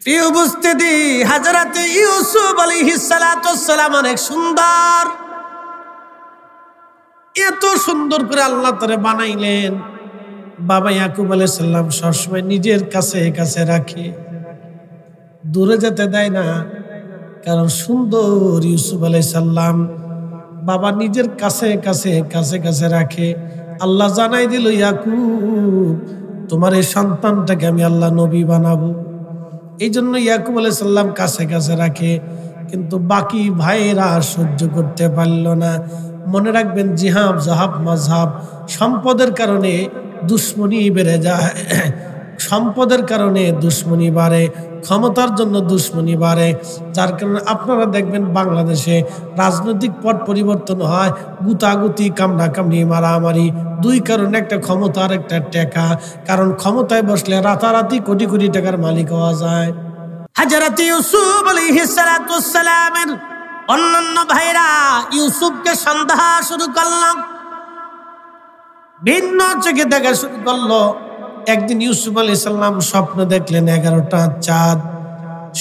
প্রিয় উপস্থিতি, হযরত ইউসুফ আলাইহিস সালাতু ওয়াস সালাম অনেক সুন্দর। এত সুন্দর করে আল্লাহ তারে বানাইলেন। বাবা ইয়াকুব আলাইহিস সালাম সবসময় নিজের কাছে কাছে রাখে, দূরে যেতে দেয় না। কারণ সুন্দর ইউসুফ আলাইহিস সালাম বাবা নিজের কাছে কাছে কাছে কাছে রাখে। আল্লাহ জানাই দিল, ইয়াকুব তোমার এই সন্তানটাকে আমি আল্লাহ নবী বানাবো। এই জন্য ইয়াকুব আলাইহিস সালাম কাছে কাছে রাখে। কিন্তু বাকি ভাইরা সহ্য করতে পারল না। মনে রাখবেন, জিহাব জাহাব মাযহাব, সম্পদের কারণে দুশ্মনী বেড়ে যায়, সম্পদের কারণে দুশ্মনী বাড়ে, ক্ষমতার জন্য দুশ্মনী বাড়ে। যার কারণে আপনারা দেখবেন বাংলাদেশে রাজনৈতিক পট পরিবর্তন হয়, গুতাগুতি, কামড়াকামড়ি, মারামারি। দুই কারণে, একটা ক্ষমতা আর একটা টাকা। কারণ ক্ষমতায় বসলে রাতারাতি কোটি কোটি টাকার মালিক হওয়া যায়। হযরত ইউসুফ আলাইহিস সালাতু ওয়াস সালামের অন্যান্য ভাইরা ইউসুফকে সন্দেহ শুরু করলাম, ভিন্ন চোখে দেখা শুরু করলো। একদিন ইউসুফ আলাইহিস সালাম স্বপ্ন দেখলেন 11টা চাঁদ,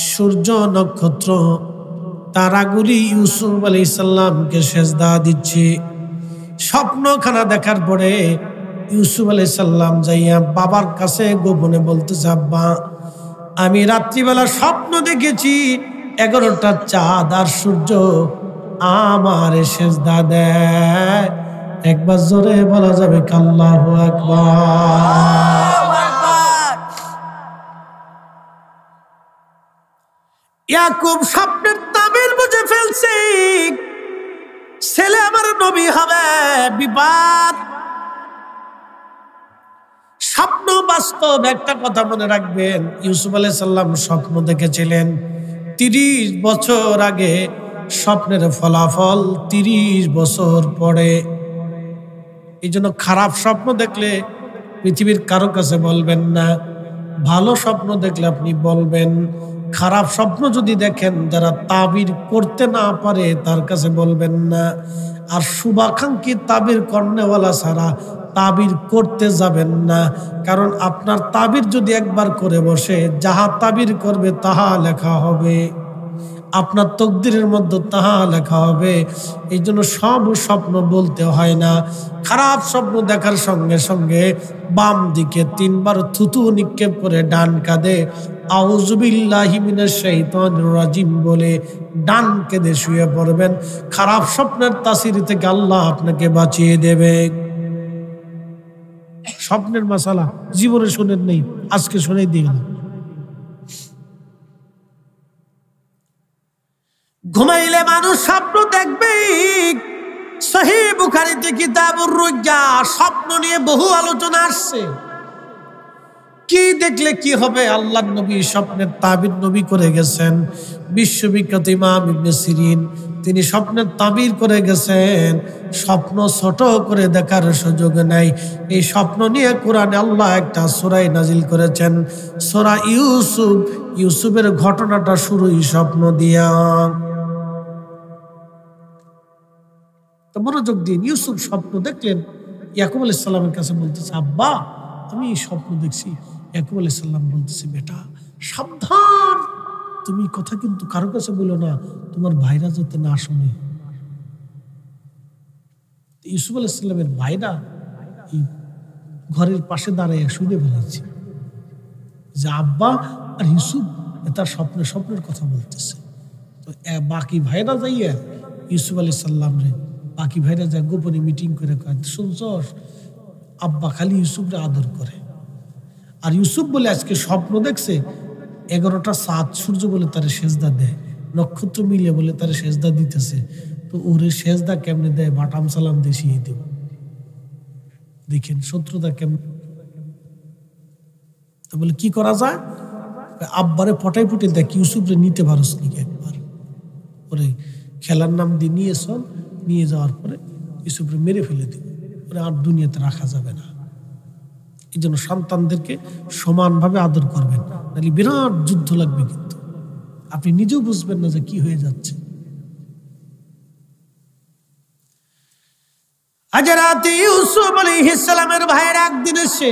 সূর্য, নক্ষত্র, তারাগুলি ইউসুফ আলাইহিস সালামকে সেজদা দিচ্ছে। স্বপ্নখানা দেখার পরে ইউসুফ আলাইহিস সালাম যাইয়া বাবার কাছে গোপনে বলতেছে, আব্বা আমি রাত্রিবেলা স্বপ্ন দেখেছি 11টা চাঁদ আর সূর্য আমার সেজদা দেয়। একবার জোরে বলা যাবে আল্লাহু আকবার। ইয়াকুব স্বপ্নের তাবির বুঝে ফেলছে, ছেলে আমার নবী হবে, বিপদ। স্বপ্ন বাস্তব। একটা কথা মনে রাখবেন, ইউসুফ আলাইহিস সালাম স্বপ্ন দেখেছিলেন 30 বছর আগে, স্বপ্নের ফলাফল 30 বছর পরে। এই জন্য খারাপ স্বপ্ন দেখলে পৃথিবীর কারো কাছে বলবেন না, ভালো স্বপ্ন দেখলে আপনি বলবেন। খারাপ স্বপ্ন যদি দেখেন, যারা তাবির করতে না পারে তার কাছে বলবেন না। আর শুভাকাঙ্ক্ষী তাবির কর্নেওয়ালা ছাড়া তাবির করতে যাবেন না। কারণ আপনার তাবির যদি একবার করে বসে, যাহা তাবির করবে তাহা লেখা হবে, আপনার তকদিরের মধ্যে তাহা লেখা হবে। এই জন্য সব স্বপ্ন বলতে হয় না। খারাপ স্বপ্ন দেখার সঙ্গে সঙ্গে বাম দিকে 3 বার থুতু নিক্ষেপ করে ডান কাঁধে আউযু বিল্লাহি মিনাশ শাইতানির রাজিম বলে ডান কাঁধে শুয়ে পড়বেন। খারাপ স্বপ্নের তাসির থেকে আল্লাহ আপনাকে বাঁচিয়ে দেবে। স্বপ্নের মাসালা জীবনে শুনেন নেই, আজকে শুনেই দিয়ে গেলাম। ঘুমাইলে মানুষ স্বপ্ন দেখবে। সহিহ বুখারীতে কিতাবুর রুজ্জা স্বপ্ন নিয়ে বহু আলোচনা আসছে। কি দেখলে কি হবে? আল্লাহর নবী স্বপ্নের তাবির নবী করে গেছেন। বিশ্ববিখ্যাত ইমাম ইবনে সিরিন তিনি স্বপ্নের তাবির করে গেছেন। স্বপ্ন ছোট করে দেখার সুযোগ নাই। এই স্বপ্ন নিয়ে কোরআনে আল্লাহ একটা সূরা নাজিল করেছেন, সূরা ইউসুফ। ইউসুফের ঘটনাটা শুরুই স্বপ্ন দিয়া। তো মনোযোগ দিন। ইউসুফ স্বপ্ন দেখলেন, ইয়াকুব আলাইহিস সালামের কাছে বলতেছে, আব্বা আমি এই স্বপ্ন দেখছি। ইয়াকুব আলাইহিস সালাম বলতেছে, বেটা সাবধান, তুমি কথা কিন্তু কারো কাছে বলো না, তোমার ভাইরা যাতে না শুনে। ইউসুফ আলাইহিস সালামের ভাইরা এই ঘরের পাশে দাঁড়ায় শুনে ফেলেছে যে আব্বা আর ইউসুফ তার স্বপ্নের কথা বলতেছে। তো বাকি ভাইরা যাইয়া ইউসুফ আলাইহিস সালাম রে, বাকি ভাইরা যা গোপনে মিটিং করে কয়, শুনছস আব্বা খালি ইউসুফরে আদর করে। আর ইউসুফ বলে আজকে স্বপ্ন দেখছে 11টা চাঁদ সূর্য বলে তারে সেজদা দেয়, নক্ষত্র মিলে বলে তারে সেজদা দিতেছে। তো ওরে সেজদা কেমনে দেয়? বাটাম সালাম দেশিয়ে দেব। দেখেন শত্রুতা কেমন। তো বলে কি করা যায়? আব্বারে পটাই ফুটে দেখ, ইউসুফরে নিতে পারস নাকি একবার? ওরে খেলার নাম দিয়ে নিয়ে যাওয়ার পরে ইউসুফরে মেরে ফেলে দেব, ওরে আর দুনিয়াতে রাখা যাবে না। এই জন্য সন্তানদেরকে সমানভাবে আদর করবেন, নাহলে বিরাট যুদ্ধ লাগবে। কিন্তু আপনি নিজেও বুঝবেন না যে কি হয়ে যাচ্ছে। হযরত ইউসুফ আলাইহিস সালামের ভাইয়ের একদিন এসে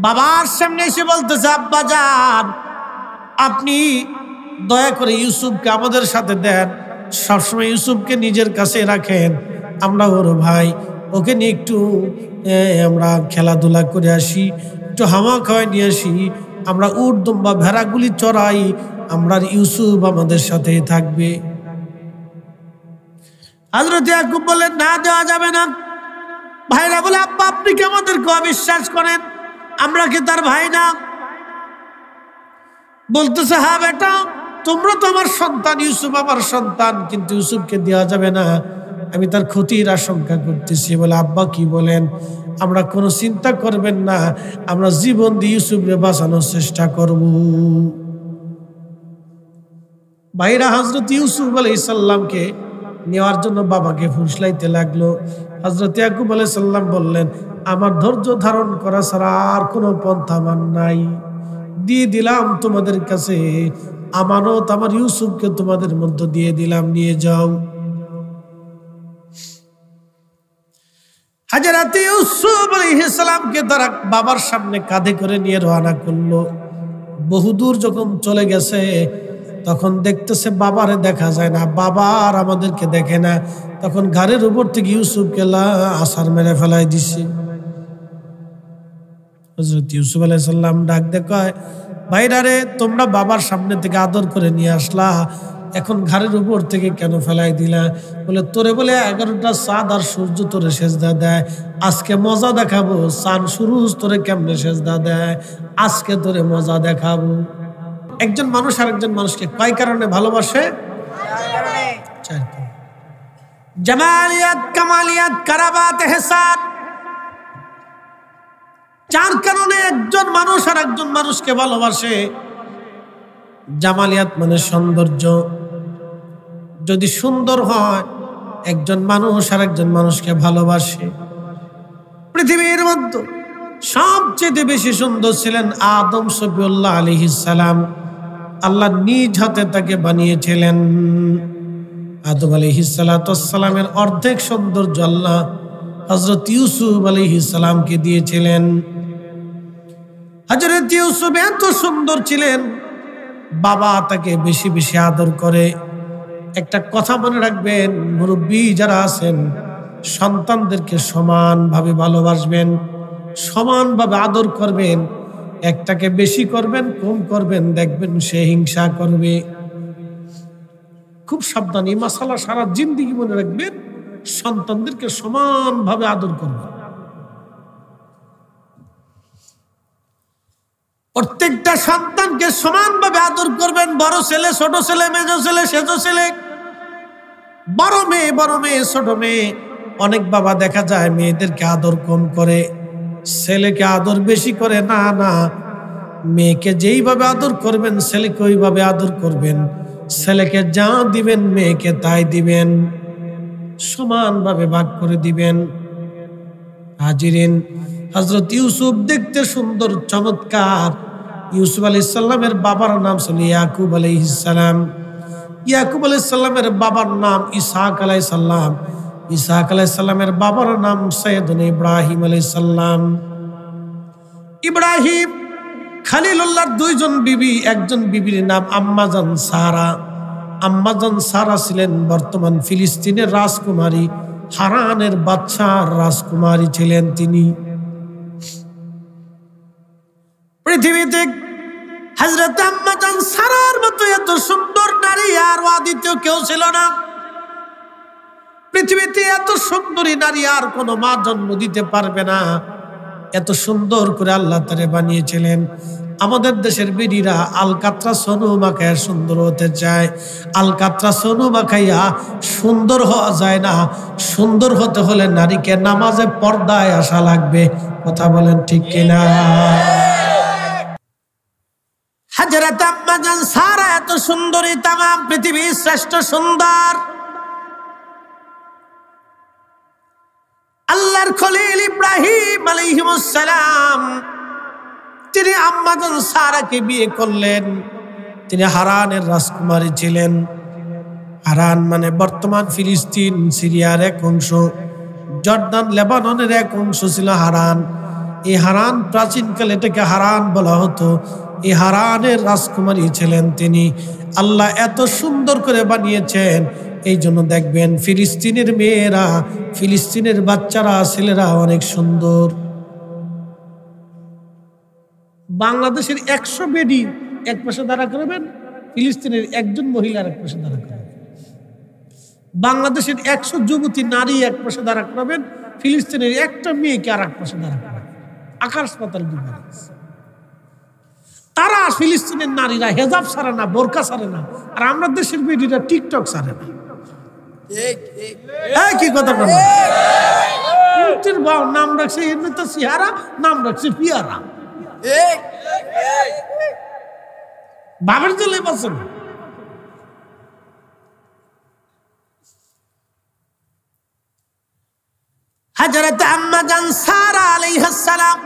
বাবার সামনে এসে বলতেছে, আব্বা জান আপনি দয়া করে ইউসুফকে আমাদের সাথে দেন, সবসময় ইউসুফকে নিজের কাছে রাখেন, আমরা ওর ভাই, ওকে নিয়ে একটু আমরা খেলাধুলা করে আসি, একটু হাওয়া খাওয়াই নিয়ে আসি, আমরা উট দুম্বা ভেড়াগুলি চড়াই, আমরা ইউসুফ আমাদের সাথেই থাকবে। হযরত ইয়াকুব বলেন, না, দেওয়া যাবে না। ভাইরা বলে, আব্বা আপনি কি আমাদেরকে অবিশ্বাস করেন? আমরা কি তার ভাই না? বলতেছে, হ্যাঁ বেটা, তোমরা তো আমার সন্তান, ইউসুফ আমার সন্তান, কিন্তু ইউসুফকে দেওয়া যাবে না, আমি তার ক্ষতির আশঙ্কা করতেছি। বলে, আব্বা কি বলেন? আমরা কোনো চিন্তা করবেন না, আমরা জীবন দিয়ে ইউসুফকে বাঁচানোর চেষ্টা করব। ভাইরা হযরত ইউসুফ আলাইহিস সালামকে নেওয়ার জন্য বাবাকে ফুসলাইতে লাগলো। হযরত ইয়াকুব আলাইহিস সালাম বললেন, আমার ধৈর্য ধারণ করা ছাড়া আর কোনো পন্থা আমার নাই, দিয়ে দিলাম তোমাদের কাছে আমানত, আমার ইউসুফকে তোমাদের মধ্যে দিয়ে দিলাম, নিয়ে যাও। হযরত ইউসুফ আলাইহিস সালামকে তারা বাবার সামনে কাঁধে করে নিয়ে রওনা করলো। বহুদূর যখন চলে গেছে, তখন দেখতেছে বাবারে দেখা যায় না, বাবা আর আমাদেরকে দেখে না। তখন ঘাড়ের উপর থেকে ইউসুফকে আছাড় মেরে ফেলাই দিছে। হযরত ইউসুফ আলাইহিস সালাম ডাক দেখায়, ভাইরা রে, তোমরা বাবার সামনে থেকে আদর করে নিয়ে আসলা, এখন ঘাড়ের উপর থেকে কেন ফেলাই দিলা? বলে, তোরে বলে 11টা চাঁদ আর সূর্য তোরে সেজদা দেয়, আজকে মজা দেখাবো। চাঁদ সূর্য তোরে কেমনে সেজদা দেয়, আজকে তোরে মজা দেখাবো। একজন মানুষ আরেকজন মানুষকে কয় কারণে ভালোবাসে? 4 কারণে। জামালিয়াত, কামালিয়াত, কারাবাত, ইহসান, 4 কারণে একজন মানুষ আর একজন মানুষকে ভালোবাসে। জামালিয়াত মানে সৌন্দর্য, যদি সুন্দর হয় একজন মানুষ আর একজন মানুষকে ভালোবাসে। পৃথিবীর মধ্যে সবচেয়ে বেশি সুন্দর ছিলেন আদম শফিউল্লাহ আলাইহিস সালাম। আল্লাহ নিজ হাতে তাকে বানিয়েছিলেন। আদম আলাইহিস সালামের অর্ধেক সৌন্দর্য আল্লাহ হযরত ইউসুফ আলাইহিস সালামকে দিয়েছিলেন। হযরত ইউসুফ এত সুন্দর ছিলেন, বাবা তাকে বেশি বেশি আদর করে। একটা কথা মনে রাখবেন, মুরব্বী যারা আছেন সন্তানদেরকে সমানভাবে ভালোবাসবেন, সমানভাবে আদর করবেন। একটাকে বেশি করবেন, কম করবেন, দেখবেন সে হিংসা করবে। খুব সাবধান, এই মাসালা সারা জিন্দেগি মনে রাখবেন, সন্তানদেরকে সমানভাবে আদর করবেন। প্রত্যেকটা সন্তানকে সমানভাবে আদর করবেন। বড় ছেলে, ছোট ছেলে, মেজ ছেলে, সেজ ছেলে, বড় মেয়ে, ছোট মেয়ে। অনেক বাবা দেখা যায় মেয়েদেরকে আদর কম করে, ছেলেকে আদর বেশি করে। না না, মেয়েকে যেইভাবে আদর করবেন ছেলেকে ওইভাবে আদর করবেন। ছেলেকে যা দিবেন মেয়েকে তাই দিবেন, সমানভাবে ভাগ করে দিবেন। হাজিরিন, হযরত ইউসুফ দেখতে সুন্দর, চমৎকার। ইউসুফ আলাইহিস সালামের বাবার নাম ছিল ইয়াকুব আলাইহিস সালাম। ইয়াকুব আলাইহিস সালামের বাবার নাম ইসহাক আলাইহিস সালাম। ইসহাক আলাইহিস সালামের বাবার নাম সাইয়েদুনা ইব্রাহিম আলাইহিস সালাম। ইব্রাহিম খলিলুল্লাহর 2 জন বিবি, একজন বিবির নাম আম্মাজান সারা। আম্মাজান সারা ছিলেন বর্তমান ফিলিস্তিনের রাজকুমারী, হারানের বাদশার রাজকুমারী ছিলেন তিনি। পৃথিবীতে হযরত আম্মাজান সারার মতো এত সুন্দর নারী আর দ্বিতীয় কেউ ছিল না। পৃথিবীতে এত সুন্দরী নারী আর কোনো মা জন্ম দিতে পারবে না। এত সুন্দর করে আল্লাহ তারে বানিয়েছিলেন। আমাদের দেশের বেডিরা আলকাতরা সোনু মাখায় সুন্দর হতে চায়। আলকাতরা সোনু মাখাইয়া সুন্দর হওয়া যায় না। সুন্দর হতে হলে নারীকে নামাজে পর্দায় আসা লাগবে। কথা বলেন ঠিক কিনা? হযরত আম্মাজান সারা এত সুন্দরী, তাম পৃথিবীর শ্রেষ্ঠ সুন্দর। আল্লাহর খলিল ইব্রাহিম আলাইহিস সালাম তিনি আম্মাজান সারাকে বিয়ে করলেন। তিনি হারানের রাজকুমারী ছিলেন। হারান মানে বর্তমান ফিলিস্তিন, সিরিয়ার এক অংশ, জর্দান, লেবাননের এক অংশ ছিল হারান। এই হারান প্রাচীনকালে এটাকে হারান বলা হতো। এই হারানের রাজকুমারী ছিলেন তিনি। আল্লাহ এত সুন্দর করে বানিয়েছেন, এই জন্য দেখবেন ফিলিস্তিনের মেয়েরা, ফিলিস্তিনের বাচ্চারা, ছেলেরা অনেক সুন্দর। বাংলাদেশের 100 বেডি এক পাশে দাঁড়া করবেন, ফিলিস্তিনের একজন মহিলার এক পাশে দাঁড়া করবেন। বাংলাদেশের 100 যুবতী নারী এক পাশে দাঁড়া করাবেন, ফিলিস্তিনের একটা মেয়েকে আর এক পাশে দাঁড়া করাবেন। আকাশ পাতাল ডিফারেন্স। তারা ফিলিস্তিনের নারীরা হেজাব ছাড়ে না, বোরকা ছাড়ে না, আর আমরা দেশের মেয়েরা টিকটক ছাড়ে না। কি কথা বল, নাম রাখছে এমনিতে সিহারা, নাম রাখছে পিয়ারা। বাবার জেলে বসেন। হযরত আম্মা জান সারা আলাইহিস সালাম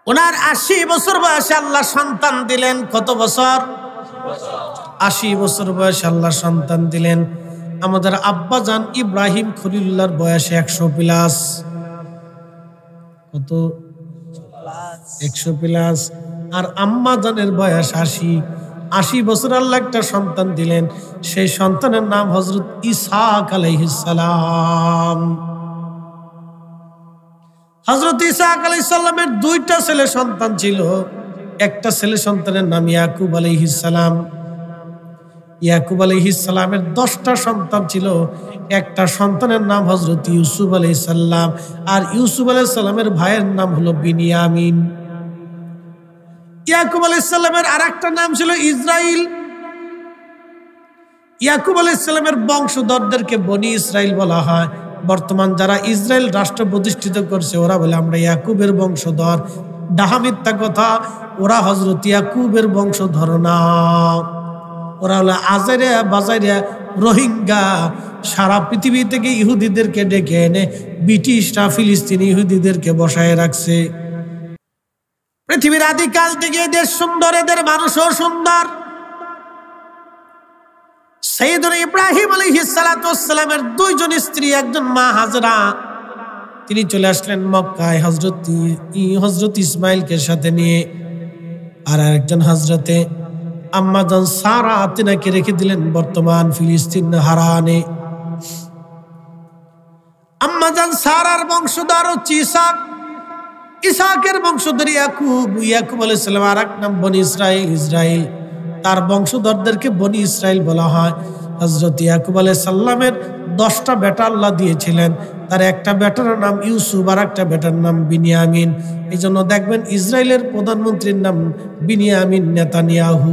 ওনার 80 বছর বয়সে আল্লাহ সন্তান দিলেন। কত বছর? 80 বছর বয়সে আল্লাহ সন্তান দিলেন। আমাদের আব্বা জান ইব্রাহিম খলিলুল্লাহর বয়সে 100 প্লাস। কত? 100 প্লাস। আর আম্মা জানের বয়স 80। 80 বছর আল্লাহ একটা সন্তান দিলেন, সেই সন্তানের নাম হযরত ইসহাক আলাইহিস সালাম। হযরত ইসহাক আলাইহিস সালামের 2টা ছেলে সন্তান ছিল। একটা ছেলে সন্তানের নাম ইয়াকুব আলাইহিস সালাম। ইয়াকুব আলাইহিস সালামের 10টা সন্তান ছিল। একটা সন্তানের নাম হযরত ইউসুফ আলাইহিস সালাম, আর ইউসুফ আলাইহিস সালামের ভাইয়ের নাম হলো বিনিয়ামিন। ইয়াকুব আলাইহিস সালামের আরেকটা নাম ছিল ইসরাইল। ইয়াকুব আলাইহিস সালামের বংশধরদেরকে বনি ইসরাইল বলা হয়। বর্তমান যারা ইসরায়েল রাষ্ট্র প্রতিষ্ঠিত করছে ওরা বলে আমরা ইয়াকুবের বংশধর। ডাহা মিথ্যা কথা, ওরা হযরত ইয়াকুবের বংশধর না। ওরা হলো আজাইরা বাজাইরা রোহিঙ্গা। সারা পৃথিবী থেকে ইহুদিদেরকে ডেকে এনে ব্রিটিশরা ফিলিস্তিনি ইহুদিদেরকে বসায় রাখছে। পৃথিবীর আদিকাল থেকে দেশ সুন্দর, এদের মানুষও সুন্দর। সাইয়েদুনা ইব্রাহিম আলাইহিস সালাতু ওয়াস সালামের 2 জন স্ত্রী, একজন মা হাজরা, তিনি চলে আসলেন মক্কায় হযরত ইসমাইলকে সাথে নিয়ে। আর আরেকজন হযরতে আম্মা জান সারা তিনাকে রেখে দিলেন বর্তমান ফিলিস্তিন হারানে। আম্মা জান সারার বংশধর হচ্ছে ইসহাক, ইসহাকের বংশধর ইয়াকুব। ইয়াকুব আলাইহিস সালাম আর এক নাম বনি ইসরাইল। তার বংশধরদেরকে বনি ইসরাইল বলা হয়। হযরত ইয়াকুব আলাইহিস সালামের 10টা বেটা আল্লাহ দিয়েছিলেন। তার একটা বেটার নাম ইউসুফ, আর একটা বেটার নাম বিনিয়ামিন। এই জন্য দেখবেন ইসরায়েলের প্রধানমন্ত্রীর নাম বিনিয়ামিন নেতানিয়াহু।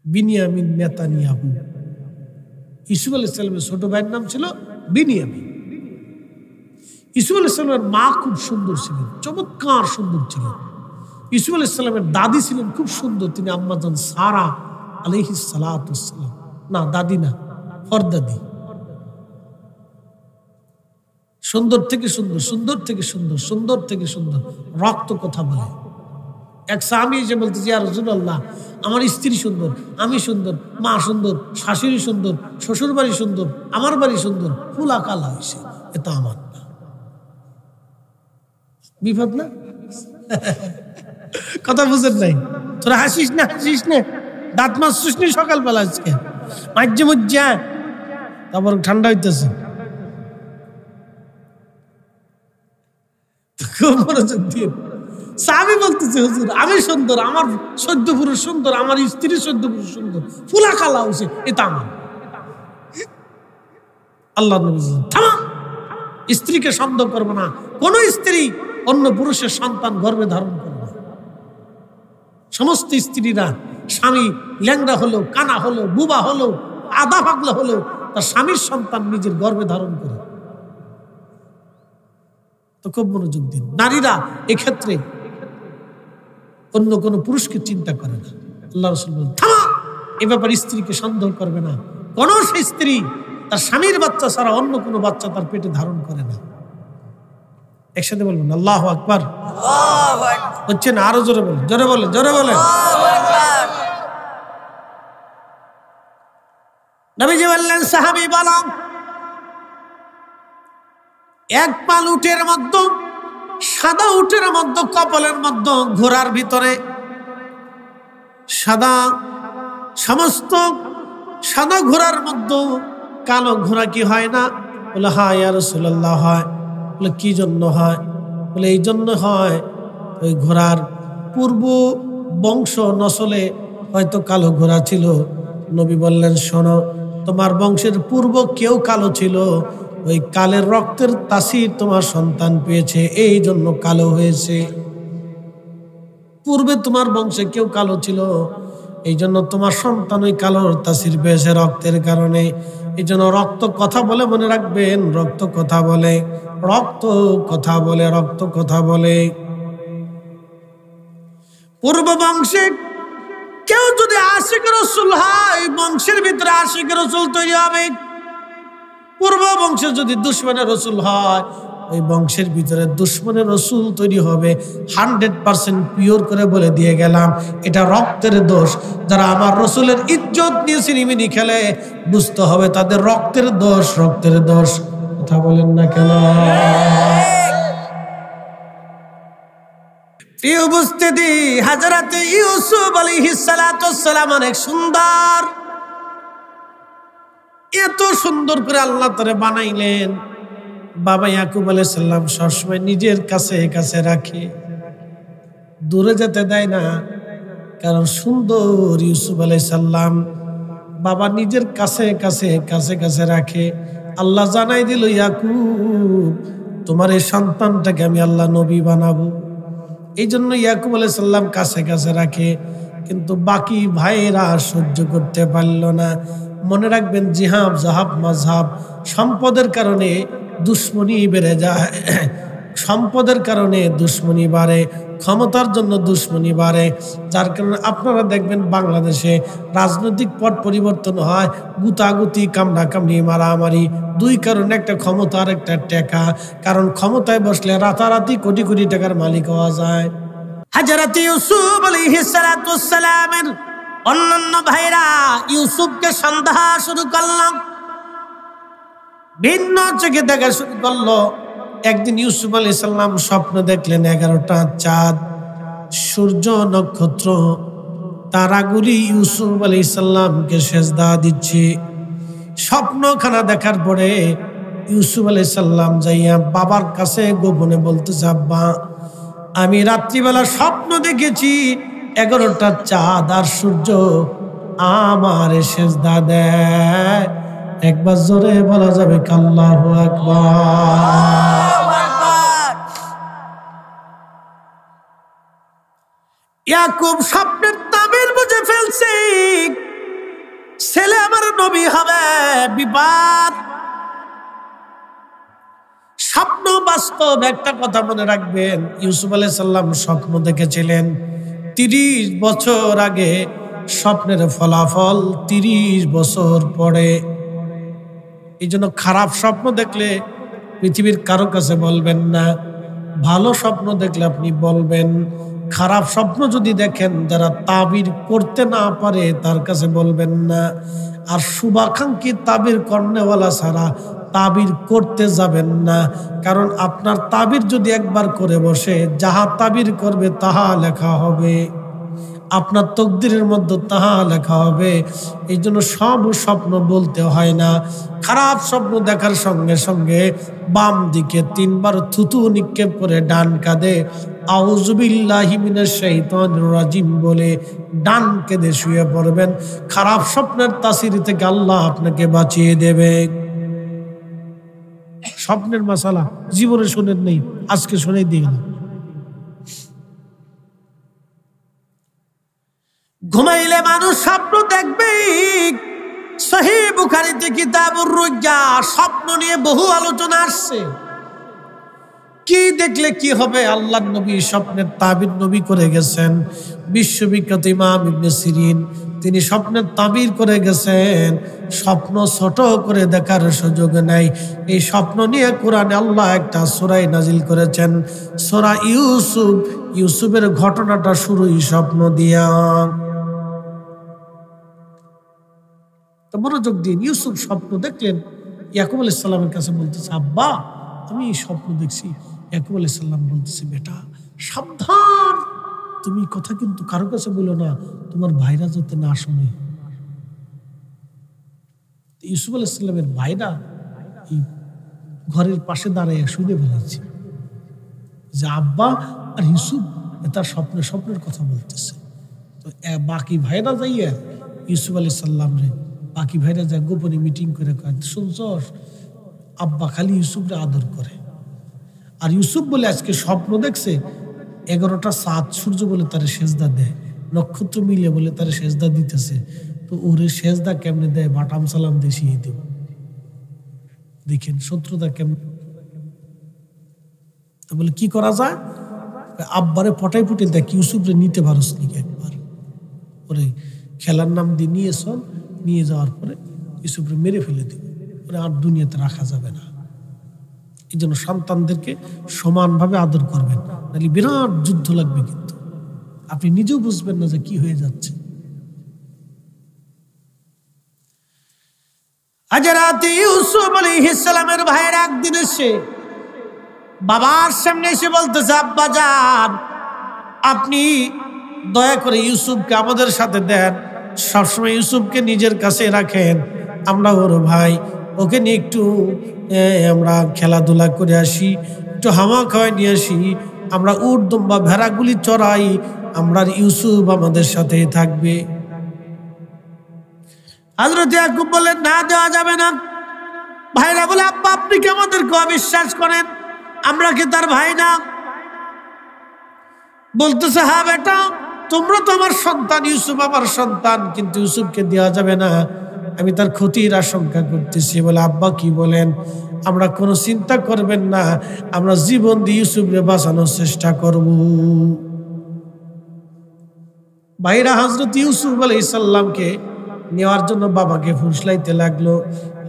বিনিয়ামিন নেতানিয়াহু। ইউসুফ আলাইহিস সালামের ছোট ভাইয়ের নাম ছিল বিনিয়ামিন। ইউসুফ আলাইহিস সালামের মা খুব সুন্দর ছিলেন, চমৎকার সুন্দর ছিলেন। ইউসুফ আলাইহিস সালামের দাদি ছিলেন খুব সুন্দর, তিনি আম্মা জান সারা আলাইহিস সালাতু ওয়াস সালাম। না, দাদি না, ফরদাদি। সুন্দর থেকে সুন্দর, সুন্দর থেকে সুন্দর, সুন্দর থেকে সুন্দর, রক্ত কথা বলে। এক স্বামী এসে বলতেছে, ইয়া রাসূলুল্লাহ, আমার স্ত্রী সুন্দর, আমি সুন্দর, মা সুন্দর, শাশুড়ি সুন্দর, শ্বশুর বাড়ি সুন্দর, আমার বাড়ি সুন্দর, ফুলা কালা হয়েছে, এটা আমার না। বিপদ না? কথা বুঝেন নাই? তোরা হাসিস না, হাসিস না, দাঁত মাছ শুসনি সকালবেলা আজকে মাঝে মজ্জা, তারপর ঠান্ডা হইতেছে। খুব মনোযোগ দিয়ে সাহাবী বলতেছে, হুজুর আমি সুন্দর, আমার 14 পুরুষ সুন্দর, আমার স্ত্রী 14 পুরুষ সুন্দর, ফুলা কালা হয়েছে, এটা আমার। আল্লাহ নবী থামা, স্ত্রীকে সন্দেহ করবে না। কোন স্ত্রী অন্য পুরুষের সন্তান গর্ভে ধারণ করবে না। সমস্ত স্ত্রীরা স্বামী ল্যাংড়া হলো, কানা হলো, বুবা হলো, আধা পাগলা হলো, তার স্বামীর সন্তান নিজের গর্ভে ধারণ করে। তো খুব মনোযোগ দিন। নারীরা এক্ষেত্রে অন্য কোনো পুরুষকে চিন্তা করে না। আল্লাহ রাসূল বলেন, থামা, এ ব্যাপারে স্ত্রীকে সন্দেহ করবে না। কোন স্ত্রী তার স্বামীর বাচ্চা ছাড়া অন্য কোনো বাচ্চা তার পেটে ধারণ করে না। একসাথে বলবেন আল্লাহু আকবার। হচ্ছে না? আরো জোরে বলেন, জোরে বলেন, জোরে বলেন। নবীজি বললেন, সাহাবী বলো, এক পাল উটের মধ্যে, সাদা উটের মধ্যে, কপালের মধ্যে, ঘোড়ার ভিতরে সাদা, সমস্ত সাদা ঘোড়ার মধ্যে কালো ঘোড়া কি হয় না? বলে হ্যাঁ ইয়া রাসূলুল্লাহ হয়। বলে কি জন্য হয়? বলে এই জন্য হয়, ওই ঘোড়ার পূর্ব বংশ নসলে হয়তো কালো ঘোড়া ছিল। নবী বললেন শোনো, তোমার বংশের পূর্ব কেউ কালো ছিল, ওই কালের রক্তের তাসির তোমার সন্তান পেয়েছে, এই জন্য কালো হয়েছে। পূর্বে তোমার বংশে কেউ কালো ছিল, এই জন্য তোমার সন্তান ওই কালোর তাসির পেয়েছে রক্তের কারণে। এই জন্য রক্ত কথা বলে, মনে রাখবেন, রক্ত কথা বলে, রক্ত কথা বলে, রক্ত কথা বলে। পূর্ব বংশে কেউ যদি আশিক রাসূল হয়, বংশের ভিতরে আশিক রাসূল তৈরি হবে। পূর্ব বংশে যদি দুশমনের রাসূল হয়, ওই বংশের ভিতরে দুশমনের রাসূল তৈরি হবে। 100% পিওর করে বলে দিয়ে গেলাম, এটা রক্তের দোষ। যারা আমার রাসূলের ইজ্জত নিয়ে সিনেমিনি খেলে, বুঝতে হবে তাদের রক্তের দোষ, রক্তের দোষ। কথা বলেন না কেন? প্রিয় উপস্থিতি, হযরত ইউসুফ আলাইহিস সালাতু ওয়াস সালাম অনেক সুন্দর। এত সুন্দর করে আল্লাহ তারে বানাইলেন। বাবা ইয়াকুব আলাইহিস সালাম সবসময় নিজের কাছে কাছে রাখে, দূরে যেতে দেয় না। কারণ সুন্দর ইউসুফ আলাইহিস সালাম বাবা নিজের কাছে কাছে কাছে কাছে রাখে। আল্লাহ জানাই দিল, ইয়াকুব তোমার এই সন্তানটাকে আমি আল্লাহ নবী বানাবো। এই জন্য ইয়াকুব আলাইহিস সালাম কাছে কাছে রাখে। কিন্তু বাকি ভাইয়েরা সহ্য করতে পারল না। মনে রাখবেন, জিহাব জাহাব মাযহাব, সম্পদের কারণে দুশ্মনী বেড়ে যায়, সম্পদের কারণে দুশ্মনী বাড়ে, ক্ষমতার জন্য দুশ্মনী বাড়ে। যার কারণে আপনারা দেখবেন বাংলাদেশে রাজনৈতিক পট পরিবর্তন হয়, গুতাগুতি, কামড়াকামড়ি, মারামারি। দুই কারণে, একটা ক্ষমতা আর একটা টাকা। কারণ ক্ষমতায় বসলে রাতারাতি কোটি কোটি টাকার মালিক হওয়া যায়। হযরত ইউসুফ আলাইহিস সালাতু ওয়াস সালামের অন্যান্য ভাইরা ইউসুফকে সন্দেহ শুরু করলাম, ভিন্ন চোখে দেখা শুরু করলো। একদিন ইউসুফ আলাইহিস সালাম স্বপ্ন দেখলেন, 11টা চাঁদ, সূর্য, নক্ষত্র, তারাগুলি ইউসুফ আলাইহিস সালামকে সেজদা দিচ্ছে। স্বপ্নখানা দেখার পরে ইউসুফ আলাইহিস সালাম যাইয়া বাবার কাছে গোপনে বলতেছে, আব্বা আমি রাত্রিবেলা স্বপ্ন দেখেছি 11টা চাঁদ আর সূর্য আমার সেজদা দেয়। একবার জোরে বলা যাবে আল্লাহু আকবার। ইয়াকুব স্বপ্নের তাবির বুঝে ফেলছে, ছেলে আমার নবী হবে, বিবাদ। স্বপ্ন বাস্তব। একটা কথা মনে রাখবেন, ইউসুফ আলাইহিস সালাম স্বপ্ন দেখেছিলেন 30 বছর আগে, স্বপ্নের ফলাফল 30 বছর পরে। এই জন্য খারাপ স্বপ্ন দেখলে পৃথিবীর কারো কাছে বলবেন না, ভালো স্বপ্ন দেখলে আপনি বলবেন। খারাপ স্বপ্ন যদি দেখেন, যারা তাবির করতে না পারে তার কাছে বলবেন না। আর শুভাকাঙ্ক্ষী তাবির কর্নেওয়ালা ছাড়া তাবির করতে যাবেন না। কারণ আপনার তাবির যদি একবার করে বসে, যাহা তাবির করবে তাহা লেখা হবে, আপনার তকদিরের মধ্যে তাহা লেখা হবে। এই জন্য সব স্বপ্ন বলতে হয় না। খারাপ স্বপ্ন দেখার সঙ্গে সঙ্গে বাম দিকে 3 বার থুতু নিক্ষেপ করে ডান কাঁধে আউযু বিল্লাহি মিনাশ শাইতানির রাজিম বলে ডান কাঁধে শুয়ে পড়বেন। খারাপ স্বপ্নের তাসির থেকে আল্লাহ আপনাকে বাঁচিয়ে দেবে। স্বপ্নের মাসালা জীবনে শুনেন নেই, আজকে শুনে দিই। ঘুমাইলে মানুষ স্বপ্ন দেখবে। সহিহ বুখারীতে কিতাবুর রুজ্জা স্বপ্ন নিয়ে বহু আলোচনা আসছে। কি দেখলে কি হবে? আল্লাহর নবী স্বপ্নের তাবির নবী করে গেছেন। বিশ্ববিখ্যাত ইমাম ইবনে সিরিন তিনি স্বপ্নের তাবির করে গেছেন। স্বপ্ন ছোট করে দেখার সুযোগ নাই। এই স্বপ্ন নিয়ে কোরআনে আল্লাহ একটা সূরা নাজিল করেছেন, সূরা ইউসুফ। ইউসুফের ঘটনাটা শুরুই স্বপ্ন দিয়া। মনোযোগ দিন। ইউসুফ স্বপ্ন দেখলেন, ইয়াকুব আলাইহিস সালামের কাছে বলতেছে, আব্বা আমি এই স্বপ্ন দেখছি। ইয়াকুব আলাইহিস সালাম বলতেছে, বেটা সাবধান, তুমি কথা কিন্তু কারো কাছে বলো না, তোমার ভাইরা যাতে না শোনে। ইউসুফ আলাইহিস সালামের ভাইরা এই ঘরের পাশে দাঁড়ায় শুনে ফেলেছে যে আব্বা আর ইউসুফ তার স্বপ্নের কথা বলতেছে। তো বাকি ভাইরা যাইয়া ইউসুফ আলাইহিস সালাম রে, বাকি ভাইরা যা গোপনে মিটিং করে কয়, শুনছস আব্বা খালি ইউসুফরে আদর করে, আর ইউসুফ বলে আজকে স্বপ্ন দেখছে 11টা চাঁদ সূর্য বলে তারে সেজদা দেয়, নক্ষত্র মিলে বলে তারে সেজদা দিতেছে। তো ওরে সেজদা কেমনে দেয়, বাটাম সালাম দেশিয়ে দেব। দেখেন শত্রুতা কেমন। তো বলে কি করা যায়, আব্বারে পটাই ফুটে দেখ ইউসুফরে নিতে পারস নাকি একবার। ওরে খেলার নাম দিয়ে নিয়ে যাওয়ার পরে ইউসুফরে মেরে ফেলে দিব, ওরে আর দুনিয়াতে রাখা যাবে না। এই জন্য সন্তানদেরকে সমানভাবে আদর করবেন, নাহলে বিরাট যুদ্ধ লাগবে, কিন্তু আপনি নিজেও বুঝবেন না যে কি হয়ে যাচ্ছে। আজ রাতে ইউসুফ আলাইহিস সালামের ভাইয়ের একদিন এসে বাবার সামনে এসে বলতেছে, আব্বা জান আপনি দয়া করে ইউসুফকে আমাদের সাথে দেন, সবসময় ইউসুফকে নিজের কাছে রাখেন, আমরা ওর ভাই, ওকে নিয়ে একটু আমরা খেলাধুলা করে আসি, একটু হাওয়া খাওয়াই নিয়ে আসি, আমরা উট দুম্বা ভেড়াগুলি চড়াই, আমরা ইউসুফ আমাদের সাথে থাকবে। হযরত ইয়াকুব বলেন, না দেওয়া যাবে না। ভাইরা বলে, আব্বা আপনি কি আমাদেরকে অবিশ্বাস করেন, আমরা কি তার ভাই না? বলতেছে, হ্যাঁ বেটা তোমরা তো আমার সন্তান, ইউসুফ আমার সন্তান, কিন্তু ইউসুফকে দেওয়া যাবে না, আমি তার ক্ষতির আশঙ্কা করতেছি। বলে, আব্বা কি বলেন? আমরা কোনো চিন্তা করবেন না, আমরা জীবন দিয়ে ইউসুফকে বাঁচানোর চেষ্টা করব। ভাইরা হযরত ইউসুফ আলাইহিস সালামকে নেওয়ার জন্য বাবাকে ফুসলাইতে লাগলো।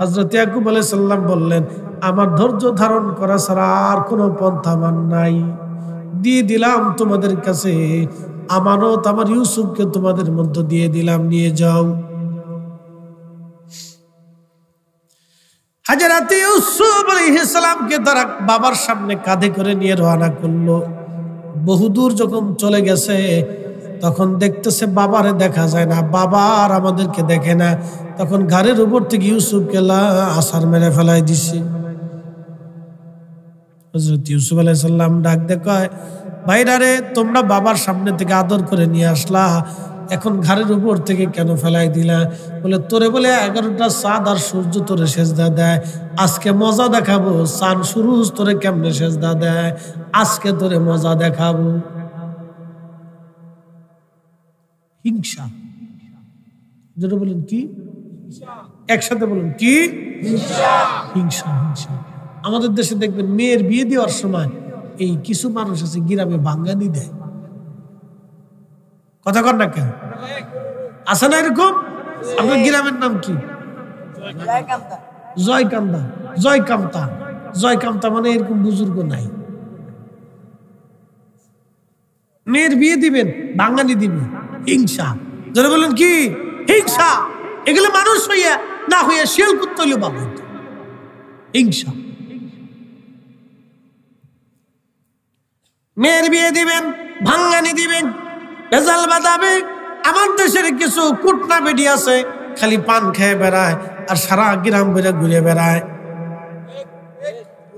হযরত ইয়াকুব আলাইহিস সালাম বললেন, আমার ধৈর্য ধারণ করা ছাড়া আর কোনো পন্থা আমার নাই, দিয়ে দিলাম তোমাদের কাছে আমানত, আমার ইউসুফকে তোমাদের মধ্যে দিয়ে দিলাম, নিয়ে যাও। হযরত ইউসুফ আলাইহিস সালামকে তারা বাবার সামনে কাঁধে করে নিয়ে রওনা করলো। বহুদূর যখন চলে গেছে তখন দেখতেছে বাবারে দেখা যায় না, বাবা আর আমাদেরকে দেখে না। তখন ঘাড়ের উপর থেকে ইউসুফকে আছাড় মেরে ফেলাই দিছে। হযরত ইউসুফ আলাইহিস সালাম ডাক দেখায়, ভাইরা রে তোমরা বাবার সামনে থেকে আদর করে নিয়ে আসলা, এখন ঘাড়ের উপর থেকে কেন ফেলাই দিলা? বলে, তোরে বলে 11টা চাঁদ আর সূর্য তোরে সেজদা দেয়, আজকে মজা দেখাবো, চাঁদ সূরজ তোরে কেমনে সেজদা দেয়, আজকে তোরে মজা দেখাবো। হিংসা, যেটা বলেন কি, একসাথে বলুন কি, হিংসা। হিংসা। আমাদের দেশে দেখবেন মেয়ের বিয়ে দেওয়ার সময় এই কিছু মানুষ আছে গ্রামে ভাঙ্গানি দেয়, কথা কর না কেন, আছে না এরকম? আপনার গ্রামের নাম কি? জয়কান্তা। জয়কান্তা, জয়কান্তা মানে এরকম বুজুর্গ নাই, মেয়ের বিয়ে দিবেন ভাঙ্গানি দিবেন। হিংসা, যারা বলেন কি, হিংসা। এগুলো মানুষ হইয়া না হইয়া শিয়াল কুত্তা হইলে বাবা, হিংসা। মেয়ের বিয়ে দিবেন, ভাঙ্গানি দিবেন, ভেজাল বাঁধাবে। আমার দেশের কিছু কুটনা বেডি আছে, খালি পান খেয়ে বেড়ায় আর সারা গ্রাম বেড়ে ঘুরে বেড়ায়।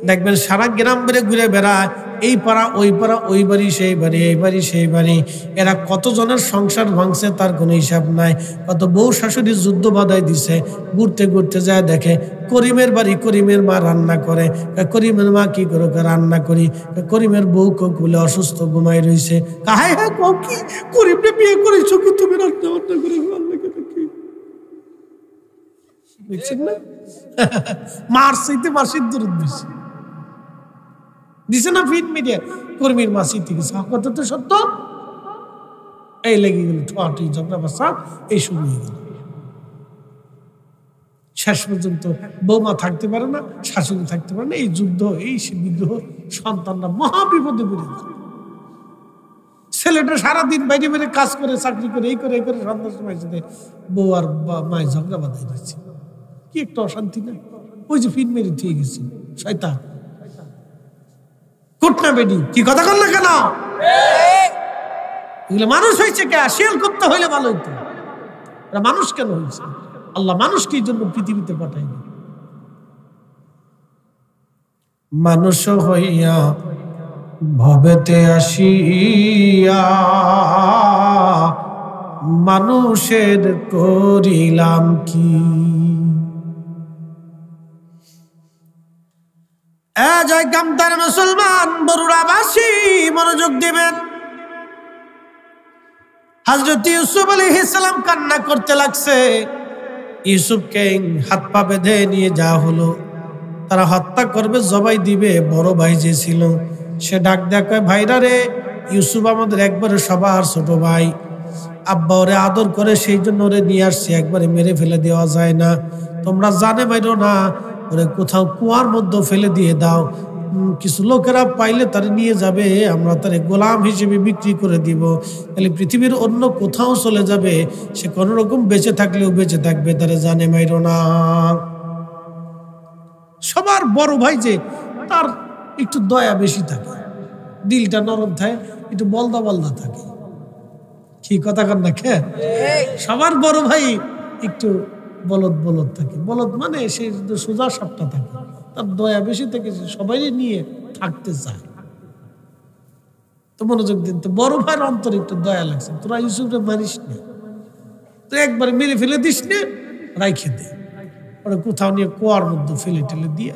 দেখবেন সারা গ্রাম বেড়ে ঘুরে বেড়ায়, এই পাড়া ওই পাড়া, ওই বাড়ি সেই বাড়ি, এই বাড়ি সেই বাড়ি। এরা কতজনের সংসার ভাঙছে তার কোনো হিসাব নাই, কত বউ শাশুড়ি যুদ্ধ বাধাই দিছে। ঘুরতে ঘুরতে যায় দেখে করিমের বাড়ি, করিমের মা রান্না করে। করিমের মা কি করে? রান্না করি। করিমের বউ কোলে অসুস্থ ঘুমাই রয়েছে। কাহাই হ্যাঁ কও কি, করিমকে বিয়ে করেছো কি তুমি রান্না বান্না করে? দেখছেন না, মার চাইতে মাসির দূরত বেশি দিছে না ফিট মিডিয়া। কর্মীর মাসি থেকে কত তো সত্য, এই লেগে গেল ঠোয়াটি ঝগড়া বাসা, এই শুরু হয়ে গেল। শেষ পর্যন্ত বৌমা থাকতে পারে না, শাশুড়ি থাকতে পারে না, এই যুদ্ধ, এই বিদ্রোহ, সন্তানরা মহা বিপদে পড়ে যায়। ছেলেটা সারাদিন বাইরে বাইরে কাজ করে, চাকরি করে, এই করে এই করে, সন্ধ্যার সময় সাথে বউ আর মায়ের ঝগড়া বাঁধাই দিচ্ছে। কি একটা অশান্তি না? ওই যে ফিট মেরে দিয়ে গেছে শয়তান। কুটনা বেডি কি কথা কল না কেন? এগুলো মানুষ হয়েছে কে? শিয়াল করতে হইলে ভালো হইতো। মানুষ কেন হয়েছে? আল্লাহ মানুষকে এই জন্য পৃথিবীতে পাঠায়নি। মানুষ হইয়া ভবেতে আসিয়া মানুষের করিলাম কি? জয় কামতার মুসলমান বরুড়াবাসী মনোযোগ দিবেন। হযরত ইউসুফ আলাইহিস সালাম কান্না করতে লাগছে। ইউসুফকে হাত পা বেঁধে নিয়ে যাওয়া হলো। তারা হত্যা করবে, জবাই দিবে। বড় ভাই যে ছিল সে ডাক দেয়া কয়, ভাইরা রে, ইউসুফ আমাদের একবারে সবার ছোট ভাই, আব্বা ওরে আদর করে, সেই জন্য ওরে নিয়ে আসছি, একবারে মেরে ফেলে দেওয়া যায় না। তোমরা জানে মাইরো না, ওরে কোথাও কুয়ার মধ্যে ফেলে দিয়ে দাও। কিছু লোকেরা পাইলে তারে নিয়ে যাবে, আমরা তারে গোলাম হিসেবে বিক্রি করে দিব। তাহলে পৃথিবীর অন্য কোথাও চলে যাবে, সে কোনো রকম বেঁচে থাকলেও বেঁচে থাকবে, তারে জানে মাইরো না। সবার বড় ভাই যে, তার একটু দয়া বেশি থাকে, দিলটা নরম থাকে, একটু বলদা বলদা থাকে। কি কথা কন না খে? সবার বড় ভাই একটু বলদ বলদ থাকে। বলদ মানে সে সোজা সাপটা থাকে, তার দয়া বেশি থাকে, সবাই নিয়ে থাকতে চায়। তো মনোযোগ দিন, তো বড় ভাইয়ের অন্তরে একটু দয়া লাগছে। তোরা ইউসুফরে মারিস না, তো একবার মেরে ফেলে দিস না, রাইখে দে, ওরা কোথাও নিয়ে কুয়ার মধ্যে ফেলে টেলে দিয়ে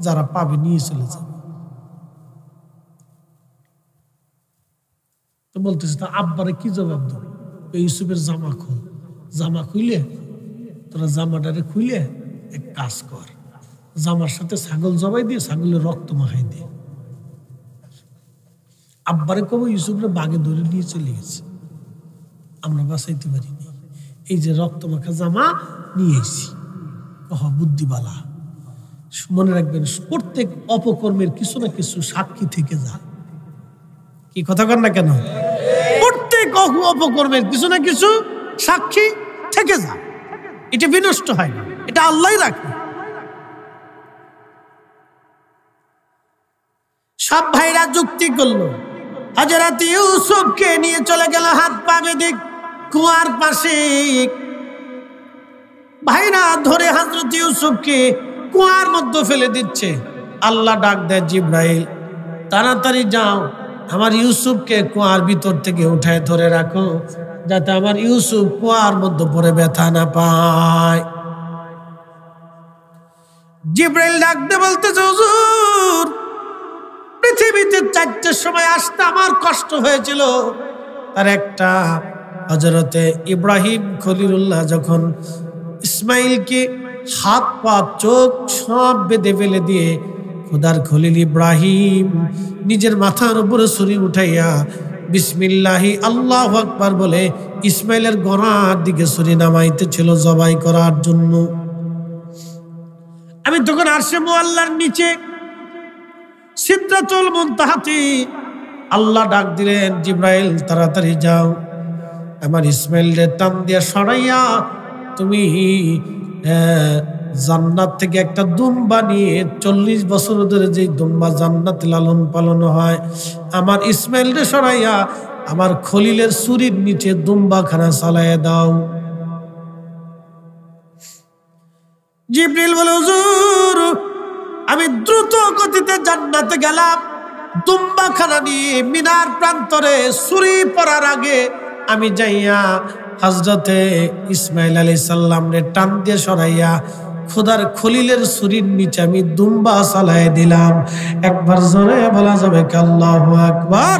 যারা পাবে নিয়ে চলে যাবে। তো বলতেছে, তা আব্বারে কি জবাব দেব? ইউসুফের জামা খোল, জামা খুইলে তোরা জামাটারে খুইলে এক কাজ কর, জামার সাথে ছাগল জবাই দিয়ে ছাগলের রক্ত মাখাই দিয়ে। আব্বারে কব ইউসুফরে বাগে ধরে নিয়ে চলে গেছে, আমরা বাঁচাইতে পারিনি, এই যে রক্ত মাখা জামা নিয়ে এসেছি। বুদ্ধিবালা, মনে রাখবেন, প্রত্যেক অপকর্মের কিছু না কিছু সাক্ষী থেকে যায়। কি কথা কর না কেন? প্রত্যেক অপকর্মের কিছু না কিছু সাক্ষী থেকে যায়, এটা বিনষ্ট হয় না, এটা আল্লাহ রাখে। সব ভাইরা যুক্তি করলো, হযরত ইউসুফকে নিয়ে চলে গেল হাত পা বেঁধে কুয়ার পাশে। ভাইরা ধরে হযরত ইউসুফকে কুয়ার মধ্যে ফেলে দিচ্ছে। আল্লাহ ডাক দেয়, জিব্রাইল তাড়াতাড়ি যাও, আমার ইউসুফকে কুয়ার ভিতর থেকে উঠায় ধরে রাখো, যাতে আমার ইউসুফ কুয়ার মধ্যে পড়ে ব্যথা না পায়। জিব্রাইল ডাক দিয়ে বলতেছে, হুজুর, পৃথিবীতে 4টের সময় আসতে আমার কষ্ট হয়েছিল। তার একটা, হযরতে ইব্রাহিম খলিলুল্লাহ যখন ইসমাইলকে হাত পা চোখ সব বেঁধে ফেলে দিয়ে খোদার খলিল ইব্রাহিম নিজের মাথার উপরে ছুরি উঠাইয়া বিসমিল্লাহি আল্লাহু আকবার বলে ইসমাইলের গলার দিকে ছুরি নামাইতে ছিল জবাই করার জন্য। আমি তখন আরশে মুআল্লার নিচে সিদরাতুল মুনতাহাতে আল্লাহ ডাক দিলেন, জিব্রাইল তাড়াতাড়ি যাও, আমার ইসমাইলের টান দিয়া সরাইয়া তুমি জান্নাত থেকে একটা দুম্বা নিয়ে, 40 বছর ধরে যে দুম্বা জান্নাতে লালন পালন হয়, আমার ইসমাইলরে সরাইয়া আমার খলিলের ছুরির নিচে দুম্বা খানা চালাইয়া দাও। জিবরিল বলে, হুজুর, আমি দ্রুত গতিতে জান্নাতে গেলাম, দুম্বা খানা নিয়ে মিনার প্রান্তরে ছুরি পড়ার আগে আমি যাইয়া হযরতে ইসমাইল আলাইহিস সালামরে টান দিয়ে সরাইয়া খোদার খলিলের ছুরির নিচে আমি দুম্বা চালাই দিলাম। একবার জোরে বলা যাবে কি আল্লাহু আকবার?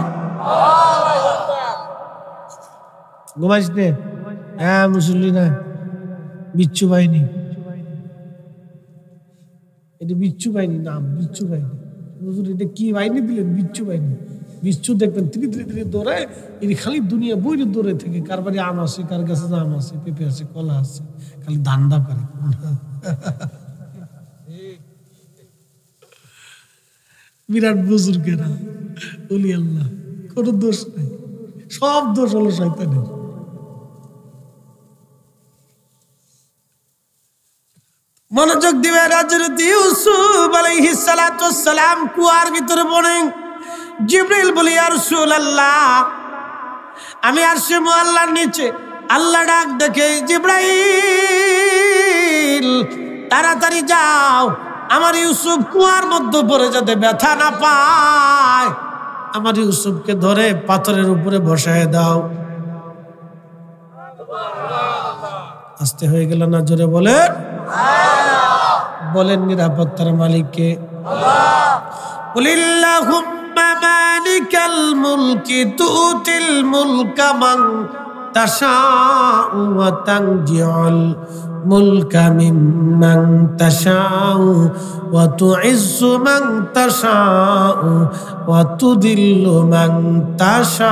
ঘুমাইস নে? হ্যাঁ, মুসল্লি না, বিচ্ছু বাহিনী, এটা বিচ্ছু বাহিনী নাম, বিচ্ছু বাহিনী। হুজুর, এটা কি বাহিনী দিলেন? বিচ্ছু বাহিনী। বিচ্ছু দেখবেন ধীরে ধীরে ধীরে দৌড়ায়, এর খালি দুনিয়া বইরে দৌড়ে থেকে, কার বাড়ি আম আছে, কার কাছে আম আছে, পেঁপে আছে, কলা আছে, খালি ধান্দা করে। বিরাট বুজুর্গেরা, ওলি আল্লাহ, কোনো দোষ নেই, সব দোষ হলো শয়তানের। মনোযোগ দিবে। হযরত ইউসুফ আলাইহিস সালাতু ওয়াস সালাম কুয়ার ভিতরে পড়েন। জিবরাইল বলে ইয়া রাসূলুল্লাহ, আমি আরশে মুআল্লার নিচে। আল্লাহ ডাক দেখে, জিবরাইল তাড়াতাড়ি যাও, আমার ইউসুফ কুয়ার মধ্যে পড়ে যাতে ব্যথা না পায়, আমার ইউসুফকে ধরে পাথরের উপরে বসায় দাও। আস্তে হয়ে গেল না? জোরে বলেন। বলেন নিরাপত্তার মালিককে। কুলিল্লাহুম্মা মালিকাল মুলকি তুতিল মুলকা মান তাশাউ ওয়া তানজিউল মুলকা মিম্মান তাশাউ ওয়া তুইজ্জু মান তাশাউ ওয়া তুদিল্লু মান তাশাউ।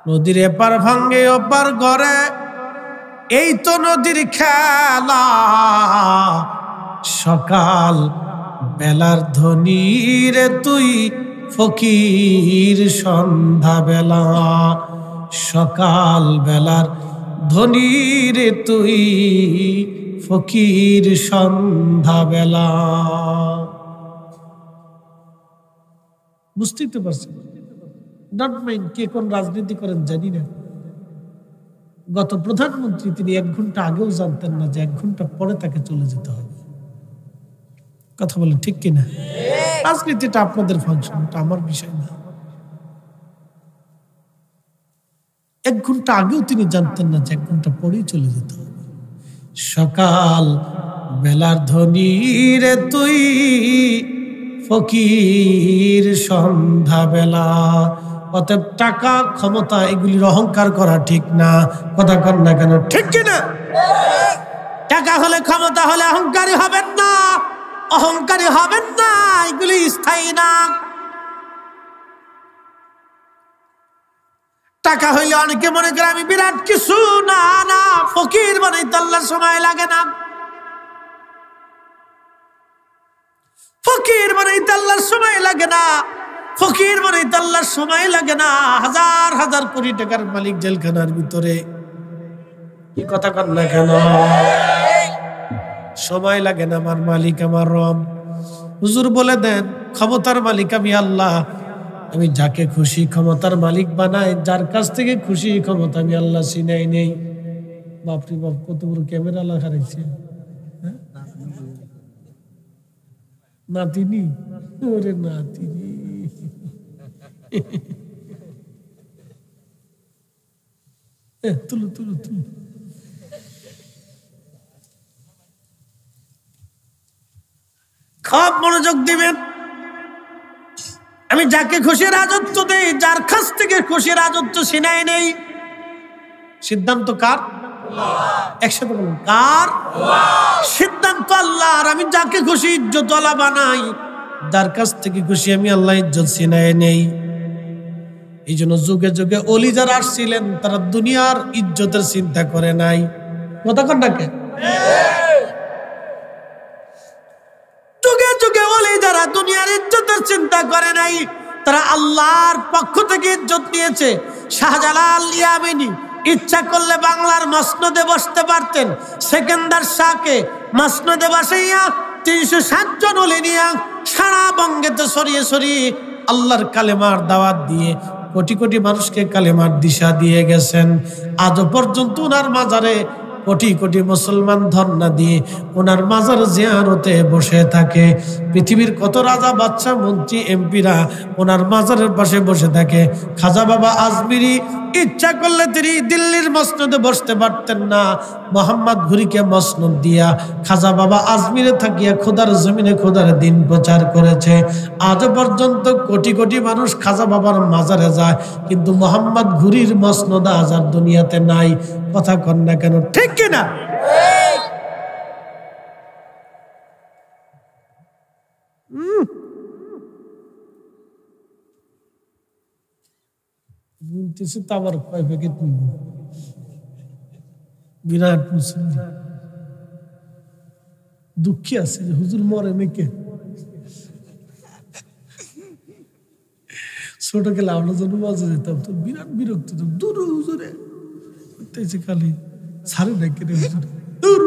নদীর এপার ভাঙ্গে ওপার গড়ে, এই তো নদীর খেলা। সকাল বেলার ধনী রে তুই ফকির সন্ধ্যা বেলা, সকাল বেলার ধনী রে তুই ফকির সন্ধ্যা বেলা। বুঝতেই তো পারছেন? নট মাইন্ড কে কোন রাজনীতি করেন জানি না। গত প্রধানমন্ত্রী তিনি 1 ঘন্টা আগেও জানতেন না যে 1 ঘন্টা পরে তাকে চলে যেতে হবে। কথা বলে ঠিক কিনা? রাজনীতিটা আপনাদের ফাংশন, এটা আমার বিষয় না। 1 ঘন্টা আগেও তিনি জানতেন না যে 1 ঘন্টা পরেই চলে যেতে হবে। সকাল বেলার ধনী রে তুই ফকির সন্ধ্যা বেলা। অতএব টাকা ক্ষমতা এগুলির অহংকার করা ঠিক না। কথা কন না কেন? ঠিক কিনা? টাকা হলে ক্ষমতা হলে অহংকারী হবেন না, অহংকারী হবেন না, এগুলি স্থায়ী না। টাকা হইলে অনেকে মনে করে আমি বিরাট কিছু। না না, ফকির বানাইতে আল্লাহর সময় লাগে না, ফকির বানাইতে আল্লাহর সময় লাগে না, ফকির বানাইতে আল্লাহর সময় লাগে না। হাজার হাজার কোটি টাকার মালিক জেলখানার ভিতরে, কি কথা কন না কেন? সময় লাগে না, আমার মালিক আমার রব। হুজুর বলে দেন ক্ষমতার মালিক আমি আল্লাহ, আমি যাকে খুশি ক্ষমতার মালিক বানাই, যার কাছ থেকে খুশি ক্ষমতা আমি আল্লাহ চিনাই নেই। বাপরে বাপ, কত বড় ক্যামেরা লাগা রয়েছে। নাতিনি, ওরে নাতিনি। তুলো তুলো তুলো। খুব মনোযোগ দিবেন। আমি যাকে খুশি রাজত্ব দেই, যার কাছ থেকে খুশি রাজত্ব ছিনাই নেই। সিদ্ধান্ত কার? একসাথে বলুন, কার? সিদ্ধান্ত আল্লাহর। আমি যাকে খুশি ইজ্জতওয়ালা বানাই, যার কাছ থেকে খুশি আমি আল্লাহ ইজ্জত ছিনাই নেই। এই জন্য যুগে যুগে অলি যারা আসছিলেন তারা দুনিয়ার ইজ্জতের চিন্তা করে নাই। কথা কন না কেন? যুগে যুগে অলি যারা দুনিয়ার ইজ্জতের চিন্তা করে নাই, তারা আল্লাহর পক্ষ থেকে ইজ্জত নিয়েছে। শাহজালাল ইয়ামিনী ইচ্ছা করলে বাংলার মসনদে বসতে পারতেন। সেকেন্দার শাহকে মসনদে বসাইয়া 360 জন অলি নিয়া সারা বঙ্গেতে সরিয়ে সরিয়ে আল্লাহর কালেমার দাওয়াত দিয়ে কোটি কোটি মানুষকে কালেমার দিশা দিয়ে গেছেন। আজও পর্যন্ত ওনার মাজারে কোটি কোটি মুসলমান ধর্ণা দিয়ে ওনার মাজার জিয়ারতে বসে থাকে। পৃথিবীর কত রাজা বাদশা মন্ত্রী এমপিরা ওনার মাজারের পাশে বসে থাকে। খাজা বাবা আজমিরি ইচ্ছা করলে তিনি দিল্লির মসনদে বসতে পারতেন না। মোহাম্মদ ঘুরিকে মসনদ দিয়া খাজা বাবা আজমিরে থাকিয়া খোদার জমিনে খোদার দিন প্রচার করেছে। আজ পর্যন্ত কোটি কোটি মানুষ খাজা বাবার মাজারে যায়, কিন্তু মোহাম্মদ ঘুরির মসনদ আজ আর দুনিয়াতে নাই। কথা কন না কেন? ঠিক কিনা? বলতেছে তো আবার কয় প্যাকেট নিব। বিরাট মুসলিম দুঃখী আছে যে হুজুর মরে নাকি। ছোট গেলে আমরা যখন মাঝে যেতাম তো বিরাট বিরক্ত, দূর হুজুরে খালি সারে নাকি রে হুজুর, দূর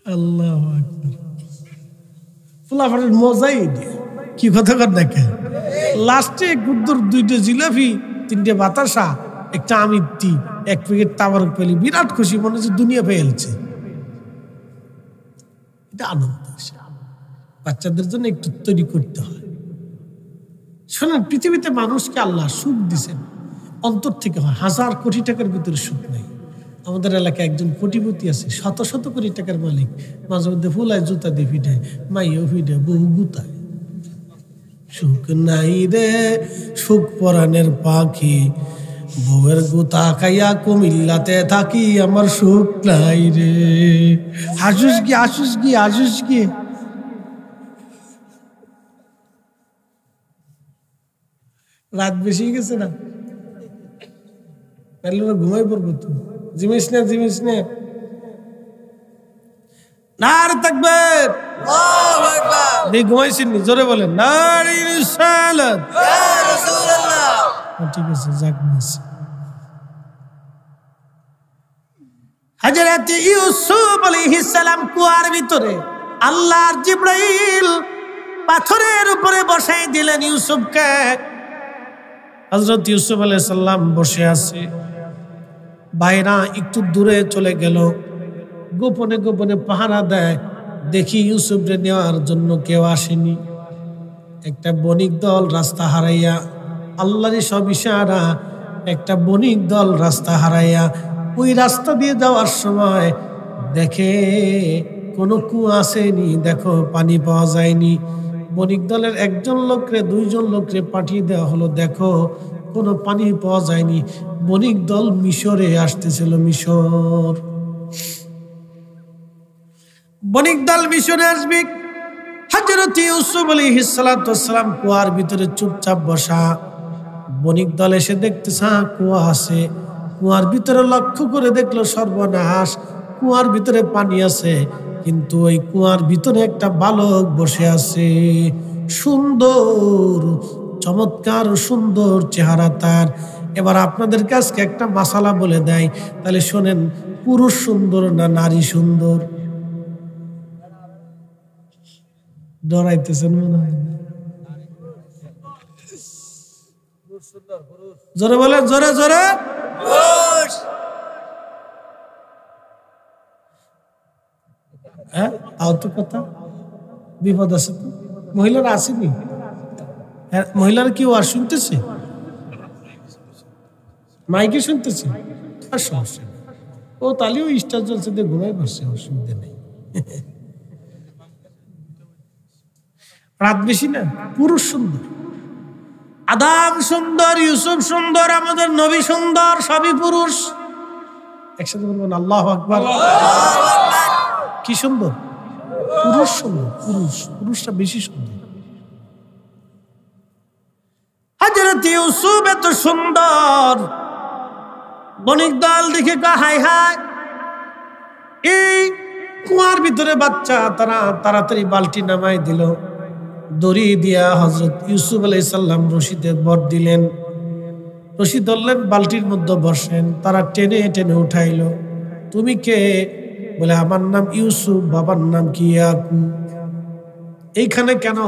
আল্লাহু আকবার। ফুলাফাটের মজাই দিয়ে কি কথা কর দেখে, লাস্টে গুদ্দুর 2টা জিলাপি, 3টে বাতাসা, একটা আমিত্তি, 1 প্যাকেট তাবারক পেলি, বিরাট খুশি, মনে হচ্ছে দুনিয়া পেয়েছে। এটা আনন্দ। বাচ্চাদের জন্য একটু তৈরি করতে হয়। শোনেন, পৃথিবীতে মানুষকে আল্লাহ সুখ দিছেন অন্তর থেকে হয়। 1000 কোটি টাকার ভিতরে সুখ নেই। আমাদের এলাকায় একজন কোটিপতি আছে, 100 কোটি টাকার মালিক, মাঝে মধ্যে ফুলায় জুতা দিয়ে ফিটায়, মাইও ফিটায়, বহু গুতায়। সুখ নাই রে সুখ পরাণের পাখি, বউয়ের গুতা খাইয়া কুমিল্লাতে থাকি, আমার সুখ নাই রে। হাসুস কি হাসুস কি হাসুস কি। রাত বেশি গেছে না, ঘুমাই পড়বো। তো জিমিস না জিমিস না। নার থাকবে ঘুমাইছেন, জোরে বলেন নারী রিসালাত। ঠিক আছে, যাক মাসি। হযরত ইউসুফ আলাইহিস সালাম কুয়ার ভিতরে, আল্লাহর জিবরাইল পাথরের উপরে বসাই দিলেন ইউসুফকে। হযরত ইউসুফ আলাইহিস সালাম বসে আছে, বাইরা একটু দূরে চলে গেল, গোপনে গোপনে পাহারা দেয়। দেখি ইউসুফরে নেওয়ার জন্য কেউ আসেনি। একটা বণিক দল রাস্তা হারাইয়া, আল্লাহরই সব ইশারা, একটা বণিক দল রাস্তা হারাইয়া ওই রাস্তা দিয়ে যাওয়ার সময় দেখে কোনো কুয়া আসেনি, দেখো পানি পাওয়া যায়নি। বণিক দলের একজন লোকরে 2জন লোকরে পাঠিয়ে দেওয়া হলো, দেখো কোনো পানি পাওয়া যায়নি। বণিক দল মিশরে আসতেছিল, মিশর। বণিক দল মিশরে আসবে। হযরত ইউসুফ আলাইহিস সালাম কুয়ার ভিতরে চুপচাপ বসা। বণিক দল এসে দেখতেছে কুয়া আছে। কুয়ার ভিতরে লক্ষ্য করে দেখলো সর্বনাশ, কুয়ার ভিতরে পানি আছে, কিন্তু ওই কুয়ার ভিতরে একটা বালক বসে আছে, সুন্দর, চমৎকার সুন্দর চেহারা তার। এবার আপনাদের কাছে একটা মাসালা বলে দেয়, তাহলে শোনেন, পুরুষ সুন্দর না নারী সুন্দর? ডরাইতেছেন মনে হয়। জোরে বলে, জোরে জোরে। হ্যাঁ, তাও তো কথা, বিপদ আছে তো। মহিলারা আসেনি, মহিলারা কি আর শুনতেছে? মাইকে শুনতেছে, আর সমস্যা নেই। ও তাহলেও স্টার জলসে দিয়ে ঘুমাই বসছে, অসুবিধা নেই। রাত বেশি না, পুরুষ সুন্দর, আদম সুন্দর, ইউসুফ সুন্দর, আমাদের নবী সুন্দর, সবই পুরুষ। একসাথে বলবেন আল্লাহু আকবার। কি সুন্দর, পুরুষ সুন্দর, পুরুষটা বেশি সুন্দর। হযরত ইউসুফ এত সুন্দর, বণিক দল দেখে হাই হাই, এই কুয়ার ভিতরে বাচ্চা। তারা তাড়াতাড়ি বালতি নামাই দিল, দড়ি দিয়া হযরত ইউসুফ আলাইহিস সালাম রশিদে বর দিলেন। রশি ধরলেন, বালতির মধ্যে বসেন। তারা টেনে টেনে উঠাইলো। তুমি কে? বলে আমার নাম ইউসুফ, বাবার নাম কি ইয়াকুব। এইখানে কেন?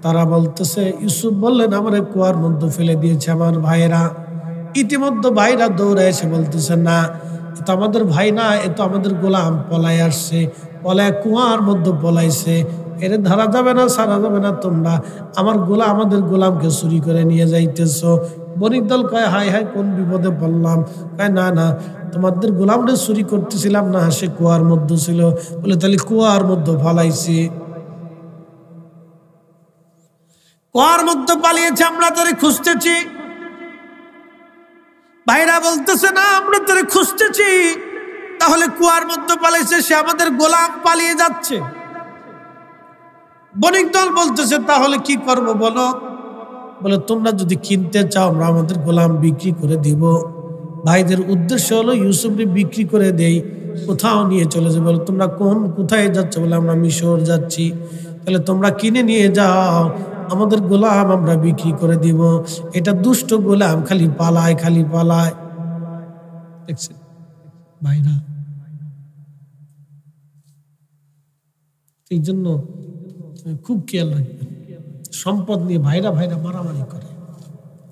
তারা বলতেছে, ইউসুফ বললেন আমার কুয়ার মধ্যে ফেলে দিয়েছে আমার ভাইরা। ইতিমধ্যে ভাইরা দৌড়ে এসে বলতেছে, না এ তো আমাদের ভাই না, এ তো আমাদের গোলাম, পলায় আসছে, পলায় কুয়ার মধ্যে পলাইছে, এর ধরা যাবে না, ছাড়া যাবে না। তোমরা আমাদের গোলামকে চুরি করে নিয়ে যাইতেছ। বণিক দল কয়, হাই হাই, কোন বিপদে পড়লাম? কয়, না না, তোমাদের গোলামরে চুরি করতেছিলাম না, সে কুয়ার মধ্যে ছিল। বলে, তাহলে কুয়ার মধ্যে ফালাইছি, কুয়ার মধ্যে পালিয়েছে, আমরা তোরে খুঁজতেছি। ভাইরা বলতেছে, না আমরা তোরে খুঁজতেছি। তাহলে কুয়ার মধ্যে পালাইছে, সে আমাদের গোলাম, পালিয়ে যাচ্ছে। বণিক দল বলতেছে, তাহলে কি করব বলো? বলে, তোমরা যদি কিনতে চাও আমরা আমাদের গোলাম বিক্রি করে দিব। ভাইদের উদ্দেশ্য হলো ইউসুফকে বিক্রি করে দেই, কোথাও নিয়ে চলে যাবে। বলে, তোমরা কোথায় যাচ্ছ? বলে, আমরা মিশর যাচ্ছি। তাহলে তোমরা কিনে নিয়ে যাও, আমাদের গোলাম আমরা বিক্রি করে দিব। এটা দুষ্ট গোলাম, খালি পালায়, খালি পালায়। দেখছেন ভাইরা, এই জন্য খুব খেয়াল রাখবেন। সম্পদ নিয়ে ভাইরা ভাইরা মারামারি করে,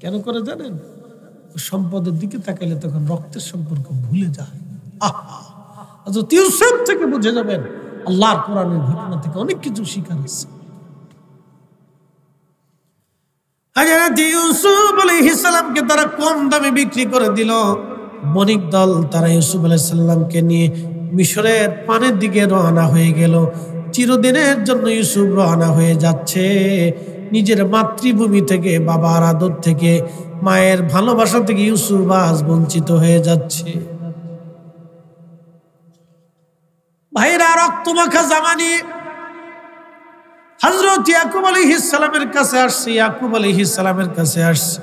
কেন করে জানেন? সম্পদের দিকে তাকাইলে তখন রক্তের সম্পর্ক ভুলে যায়। হযরত ইউসুফ থেকে বুঝে যাবেন আল্লাহর কোরআনের ঘটনা থেকে অনেক কিছু শিখার আছে। হযরত ইউসুফ আলাইহিস সালামকে তারা কম দামে বিক্রি করে দিল। বণিক দল তারা ইউসুফ আলাইহিস সালামকে নিয়ে মিশরের পানের দিকে রওনা হয়ে গেল। চিরদিনের জন্য ইউসুফ রওনা হয়ে যাচ্ছে। নিজের মাতৃভূমি থেকে, বাবার আদর থেকে, মায়ের ভালোবাসা থেকে ইউসুফ আজ বঞ্চিত হয়ে যাচ্ছে। ভাইরা, রক্তমাখা জামা নিয়ে হযরত ইয়াকুব আলাইহিস সালামের কাছে আসছে। ইয়াকুব আলাইহিস সালামের কাছে আসছে।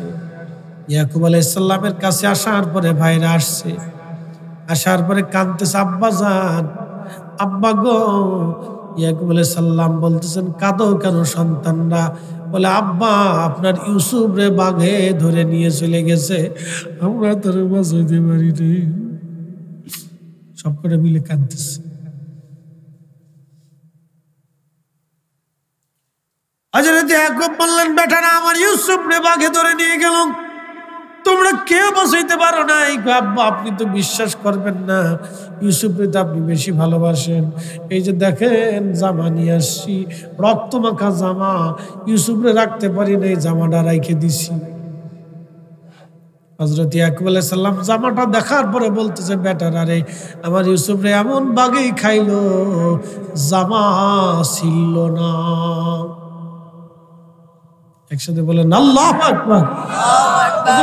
ইয়াকুব আলাইহিস সালামের কাছে আসার পরে ভাইরা আসছে, আসার পরে কাঁদতেছে, আব্বা জান, আব্বা গো। ইয়াকুব আলাইহিস সালাম বলতেছেন, কাঁদো কেন সন্তানরা? বলে, আব্বা আপনার ইউসুফ রে বাঘে ধরে নিয়ে চলে গেছে, আমরা তোরে বাঁচাইতে পারি রে। সব করে মিলে কাঁদতেছে। হযরত ইয়াকুব বললেন, বেটারা আমার ইউসুফ রে বাঘে ধরে নিয়ে গেল, তোমরা কেউ বাঁচাইতে পারো না। আব্বা আপনি তো বিশ্বাস করবেন না, ইউসুফকে তো আপনি বেশি ভালোবাসেন। এই যে দেখেন জামা নিয়ে আসছি, রক্তমাখা জামা, ইউসুফরে রাখতে পারি না, এই জামাটা রাইখে দিছি। হযরত ইয়াকুব আলাইহিস সালাম জামাটা দেখার পরে বলতেছে, বেটারা রে আমার ইউসুফ রে এমন বাঘেই খাইলো, জামা ছিল না। একসাথে বলেন আল্লাহু আকবার।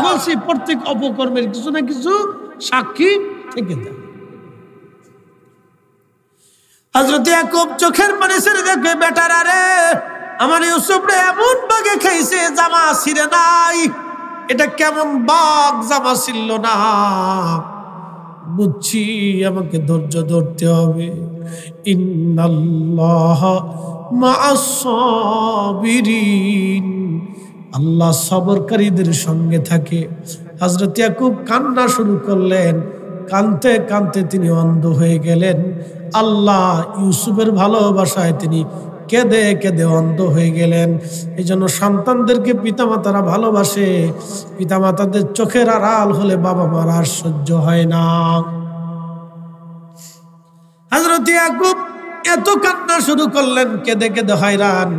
বলছি প্রত্যেক অপকর্মের কিছু না কিছু সাক্ষী থেকে দেয়। হযরত ইয়াকুব চোখের পানি ছেড়ে দেখে, বেটারা রে আমার ইউসুফ রে এমন বাঘে খাইছে, জামা ছিঁড়ে নাই। এটা কেমন বাঘ, জামা ছিল না। বুঝছি আমাকে ধৈর্য ধরতে হবে। ইন্নাল্লাহ মা'আস সাবিরিন, আল্লাহ সবরকারীদের সঙ্গে থাকে। হযরত ইয়াকুব কান্না শুরু করলেন। কাঁদতে কাঁদতে তিনি অন্ধ হয়ে গেলেন। আল্লাহ ইউসুফের ভালোবাসায় তিনি কেঁদে কেঁদে অন্ধ হয়ে গেলেন। এই জন্য সন্তানদেরকে পিতামাতারা ভালোবাসে। পিতামাতাদের চোখের আড়াল হলে বাবা মার আর সহ্য হয় না। হযরত ইয়াকুব এত কান্না শুরু করলেন, কেঁদে কেঁদে হয়রান।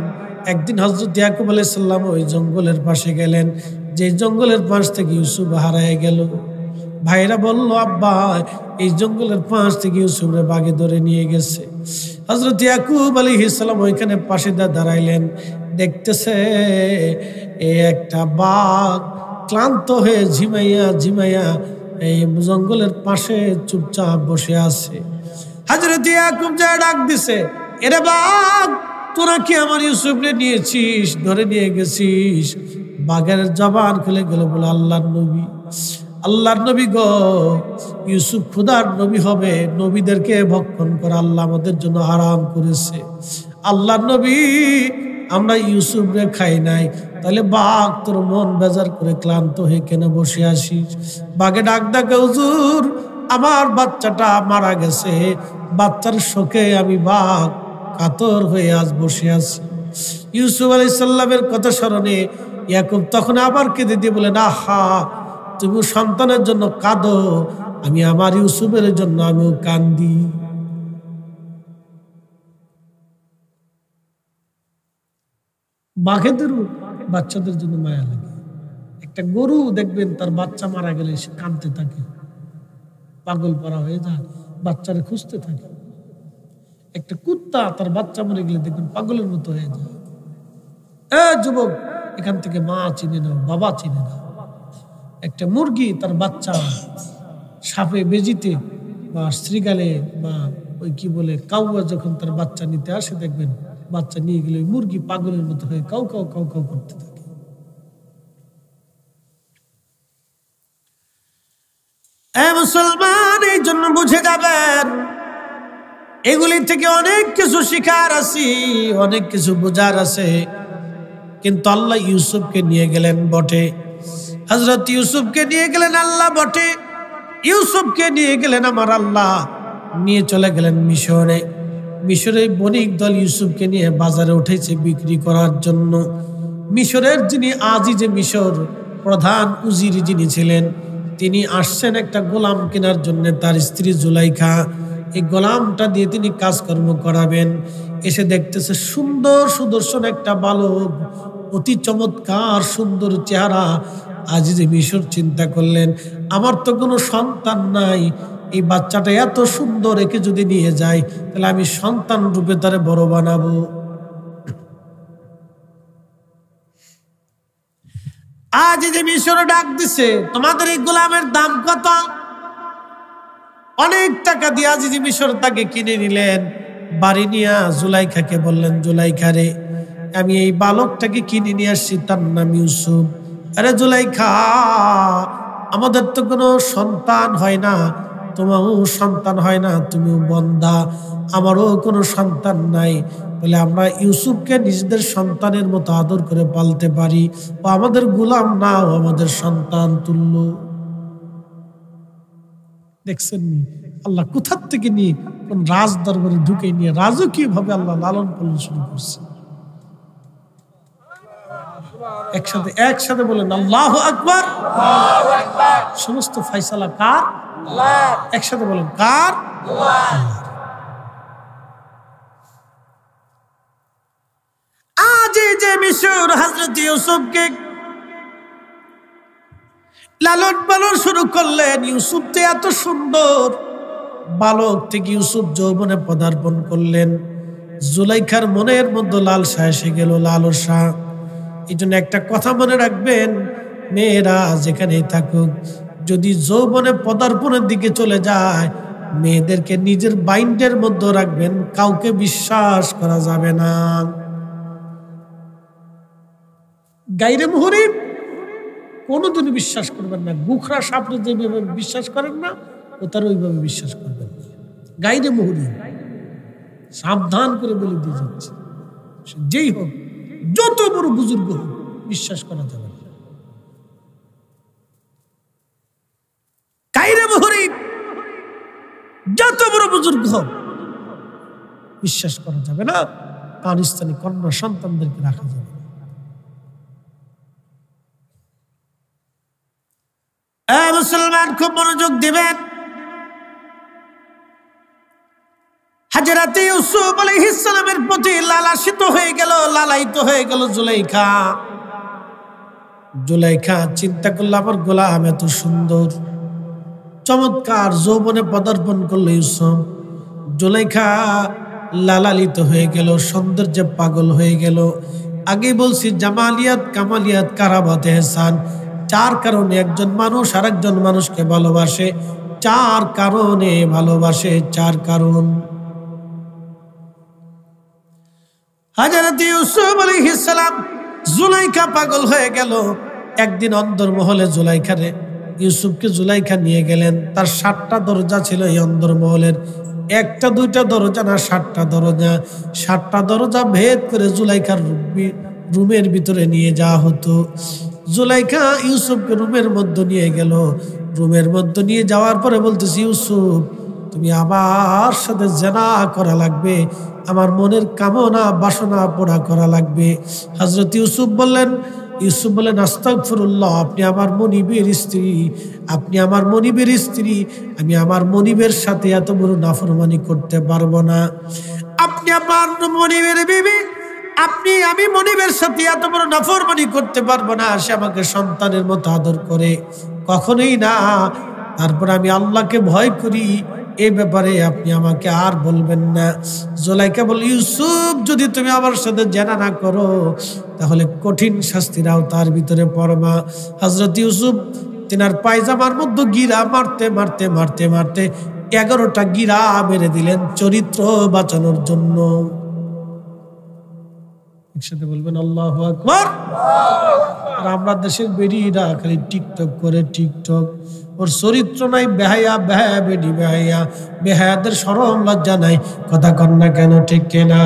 একদিন হযরত ইয়াকুব আলাইহিস সালাম ওই জঙ্গলের পাশে গেলেন, যে জঙ্গলের পাশ থেকে ইউসুফ হারায় গেল। ভাইরা বলল, আব্বা এই জঙ্গলের পাশ থেকে ইউসুফরে বাঘে ধরে নিয়ে গেছে। হযরত ইয়াকুব আলাইহিস সালাম ওইখানে পাশে দাঁড়াইলেন, দেখতেছে একটা বাঘ ক্লান্ত হয়ে ঝিমাইয়া ঝিমাইয়া এই জঙ্গলের পাশে চুপচাপ বসে আছে। হযরত ইয়াকুব যা ডাক দিছে, এরে বাঘ, তোরা কি আমার ইউসুফরে নিয়েছিস, ধরে নিয়ে গেছিস? বাঘের জবান খুলে গেল, বলে, আল্লাহর নবী, আল্লাহর নবী গো, ইউসুফ খোদার নবী হবে, নবীদেরকে ভক্ষণ করা আল্লাহ আমাদের জন্য হারাম করেছে। আল্লাহর নবী, আমরা ইউসুফ রে খাই নাই, তাহলে বাঘ তোর মন বেজার করে ক্লান্ত হয়ে কেন বসে আসিস? বাঘে ডাক ডাকে, হুজুর আমার বাচ্চাটা মারা গেছে, বাচ্চার শোকে আমি বাঘ কাতর হয়ে আজ বসে আছি। ইউসুফ আলাইহিস সালামের কথা স্মরণে ইয়াকুব তখন আবার কেঁদে দিয়ে বলেন, আহা তুমি সন্তানের জন্য কাঁদো, আমি আমার ইউসুফের জন্য আমিও কান্দি। বাঘেদেরও বাচ্চাদের জন্য মায়া লাগে। একটা গরু দেখবেন তার বাচ্চা মারা গেলে সে কাঁদতে থাকে, পাগল পরা হয়ে যায়, বাচ্চারে খুঁজতে থাকে। একটা কুত্তা তার বাচ্চা মরে গেলে দেখবেন পাগলের মতো হয়ে যায়। যুবক, এখান থেকে মা চিনে নাও, বাবা চিনে নাও। একটা মুরগি তার বাচ্চা সাপে বেজিতে বা শ্রীগালে বা ওই কি বলে কাউয়া যখন তার বাচ্চা নিতে আসে, দেখবেন বাচ্চা নিয়ে গেলে মুরগি পাগলের মতো হয়ে কাউ কাউ কাউ কাউ করতে থাকে। মুসলমান, এই জন্য বুঝে যাবেন এগুলি থেকে অনেক কিছু শিখার আছে, অনেক কিছু বোঝার আছে। কিন্তু আল্লাহ ইউসুফকে নিয়ে গেলেন বটে, হযরত ইউসুফকে নিয়ে গেলেন আল্লাহ বটে, ইউসুফকে নিয়ে গেলেন আমার আল্লাহ, নিয়ে চলে গেলেন মিশরে। মিশরের বণিক দল ইউসুফকে নিয়ে বাজারে উঠেছে বিক্রি করার জন্য। মিশরের যিনি আজিজে মিশর প্রধান উজির যিনি ছিলেন, তিনি আসছেন একটা গোলাম কেনার জন্য। তার স্ত্রী জুলাইখা, এই গোলামটা দিয়ে তিনি কাজকর্ম করাবেন। এসে দেখতেছে সুন্দর সুদর্শন একটা বালক, অতি চমৎকার সুন্দর চেহারা। আজিজে মিশর চিন্তা করলেন, আমার তো কোনো সন্তান নাই, এই বাচ্চাটা এত সুন্দর, একে যদি নিয়ে যাই তাহলে আমি সন্তান রূপে তারে বড় বানাবো। আজিজে মিশর ডাক দিছে, তোমাদের এই গোলামের দাম কত? অনেক টাকা দিয়ে আজিজে মিশর তাকে কিনে নিলেন। বাড়ি নিয়ে জুলাইখাকে বললেন, জুলাইখা রে, আমি এই বালকটাকে কিনে নিয়ে আসছি, তার নাম ইউসুফ। আরে জুলাইখা, আমাদের তো কোনো সন্তান হয় না, তোমারও সন্তান হয় না, তুমিও বন্ধা, আমারও কোনো সন্তান নাই, বলে আমরা ইউসুফকে নিজেদের সন্তানের মতো আদর করে পালতে পারি। ও আমাদের গোলাম না, ও আমাদের সন্তান তুল্য। দেখছেন নি আল্লাহ কোথার থেকে নিয়ে কোন রাজ দরবারে ঢুকে নিয়ে রাজকীয় ভাবে আল্লাহ লালন পালন শুরু করছে। একসাথে বলেন আল্লাহু আকবার। সমস্ত ফয়সালা কার? একসাথে বলেন কার? আজ যে মিশর হযরত ইউসুফকে লালন পালন শুরু করলেন। ইউসুফ তো এত সুন্দর, বালক থেকে ইউসুফ যৌবনে পদার্পণ করলেন। জুলাইখার মনের মধ্যে লালসা এসে গেল, লালসা। এই জন্য একটা কথা মনে রাখবেন, মেয়েরা যেখানেই থাকুক, যদি যৌবনে পদার্পণের দিকে চলে যায়, মেয়েদেরকে নিজের বাইন্ডের মধ্যে রাখবেন, কাউকে বিশ্বাস করা যাবে না। গাইরে মুহরিম কোনোদিনই বিশ্বাস করবেন না। গুখরা সাপড়ে যেভাবে বিশ্বাস করেন না, ও তার ওইভাবে বিশ্বাস করবেন না। গাইরে মুহরিম সাবধান করে বলে দিয়ে যাচ্ছে, যেই হোক, যত বড় বুজুর্গ হোক, বিশ্বাস করা যাবে না। গাইরে মুহরিম যত বড় বুজুর্গ হোক, বিশ্বাস করা যাবে না। পাকিস্তানি কন্যা সন্তানদেরকে রাখা যাবে না। মুসলমান খুব মনোযোগ দিবেন। হযরত ইউসুফ আলাইহিস সালামের প্রতি লালায়িত হয়ে গেল জুলাইখা। জুলাইখা চিন্তা করল, আমার গোলাম এত সুন্দর, চমৎকার, যৌবনে পদার্পণ করলো ইউসুফ। জুলাইখা লালায়িত হয়ে গেল, সৌন্দর্যে পাগল হয়ে গেল। আগে বলছি জামালিয়াত, কামালিয়াত, কারামাত, এহসান, চার কারণে একজন মানুষ আরেকজন মানুষকে ভালোবাসে। চার কারণে ভালোবাসে, চার কারণ। হযরত ইউসুফ আলাইহিস সালাম, জুলাইখা পাগল হয়ে গেল। একদিন অন্দরমহলে ইউসুফকে জুলাইখা নিয়ে গেলেন। তার 7টা দরজা ছিল এই অন্দরমহলের, একটা দুইটা দরজা না, 7টা দরজা। 7টা দরজা ভেদ করে জুলাইখার রুমের ভিতরে নিয়ে যাওয়া হতো। জুলাইখা ইউসুফকে রুমের মধ্যে নিয়ে গেল। রুমের মধ্যে নিয়ে যাওয়ার পরে বলতেছি, ইউসুফ, তুমি আমার সাথে জেনা করা লাগবে, আমার মনের কামনা বাসনা পুরা করা লাগবে। হযরত ইউসুফ বললেন, আস্তাগফিরুল্লাহ, আপনি আমার মনিবের স্ত্রী, আমি আমার মনিবের সাথে এত বড় নাফরমানি করতে পারবো না। আপনি আমার মনিবের বিবি, আমি মনিবের সাথে এত বড় নাফরমানি করতে পারবো না। সে আমাকে সন্তানের মতো আদর করে, কখনোই না। তারপর আমি আল্লাহকে ভয় করি, এই ব্যাপারে আপনি আমাকে আর বলবেন না। জুলাইখা বল, ইউসুফ, যদি তুমি আমার সাথে জেনা না করো তাহলে কঠিন শাস্তিরাও তার ভিতরে পড়বা। হযরত ইউসুফ তিনার পায়জামার মধ্যে গিরা মারতে মারতে মারতে মারতে 11টা গিরা মেরে দিলেন চরিত্র বাঁচানোর জন্য। একসাথে বলবেন আল্লাহু আকবার। আর আমরা দেশের বেরিয়েরা খালি টিকটক করে, টিকটক, ওর চরিত্র নাই, বেহায়া বেডি বেহায়া, বেহায়াদের শরম লজ্জা নাই। কথা কন না কেন, ঠিক কিনা?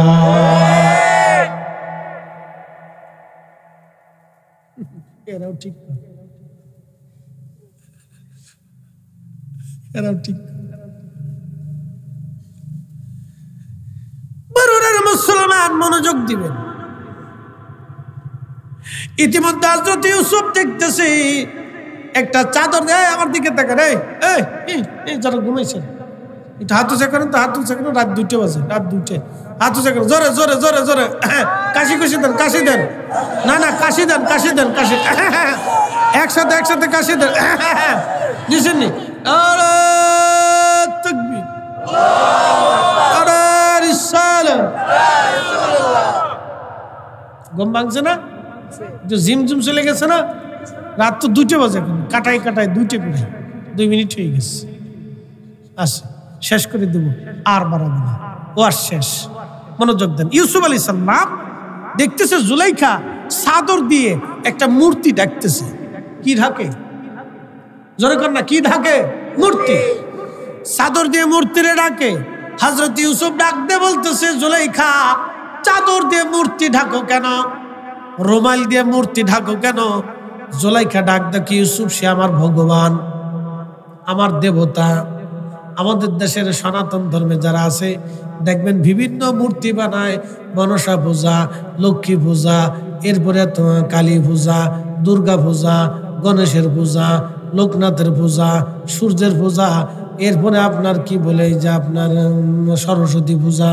এরাও ঠিক, মুসলমান মনোযোগ দিবেন। ইতিমধ্যে হযরত ইউসুফ দেখতেছে একটা চাদর দেয়, আমার দিকে তাকান, এই যারা ঘুমাইছেন একটু হাত উঁচা করেন তো, হাত উঁচা করেন, রাত 2টা বাজে, রাত 2টে, হাত উঁচা করেন, জোরে জোরে জোরে জোরে, কাশি খুশি দেন, কাশি দেন, না কাশি দেন, কাশি দেন, কাশি, একসাথে একসাথে কাশি দেন, দিছেন নি? আরে তাকবীর, আরে রিসালাত। ঘুম ভাঙছে না? জিমজুম চলে গেছে না? রাত তো 2টে বাজে, এখন কাটাই কাটাই 2টে পিঠে 2 মিনিট হয়ে গেছে। আচ্ছা শেষ করে দেব, আর বাড়াবো না, ও আর শেষ। মনোযোগ দেন। ইউসুফ আলাইহিস সালাম দেখতেছে জুলাইখা চাদর দিয়ে একটা মূর্তি ডাকতেছে। কি ঢাকে? জোরে কর না, কি ঢাকে? মূর্তি। চাদর দিয়ে মূর্তিরে ডাকে। হযরত ইউসুফ ডাক দিয়ে বলতেছে, জুলাইখা চাদর দিয়ে মূর্তি ঢাকো কেন? রুমাল দিয়ে মূর্তি ঢাকো কেন? জুলাইখা ডাক দেখি, ইউসুফ সে আমার ভগবান, আমার দেবতা। আমাদের দেশের সনাতন ধর্মে যারা আছে দেখবেন বিভিন্ন মূর্তি বানায়, মনসা পূজা, লক্ষ্মী পূজা, এরপরে কালী পূজা, দুর্গা পূজা, গণেশের পূজা, লোকনাথের পূজা, সূর্যের পূজা, এরপরে আপনার কি বলে যে আপনার সরস্বতী পূজা,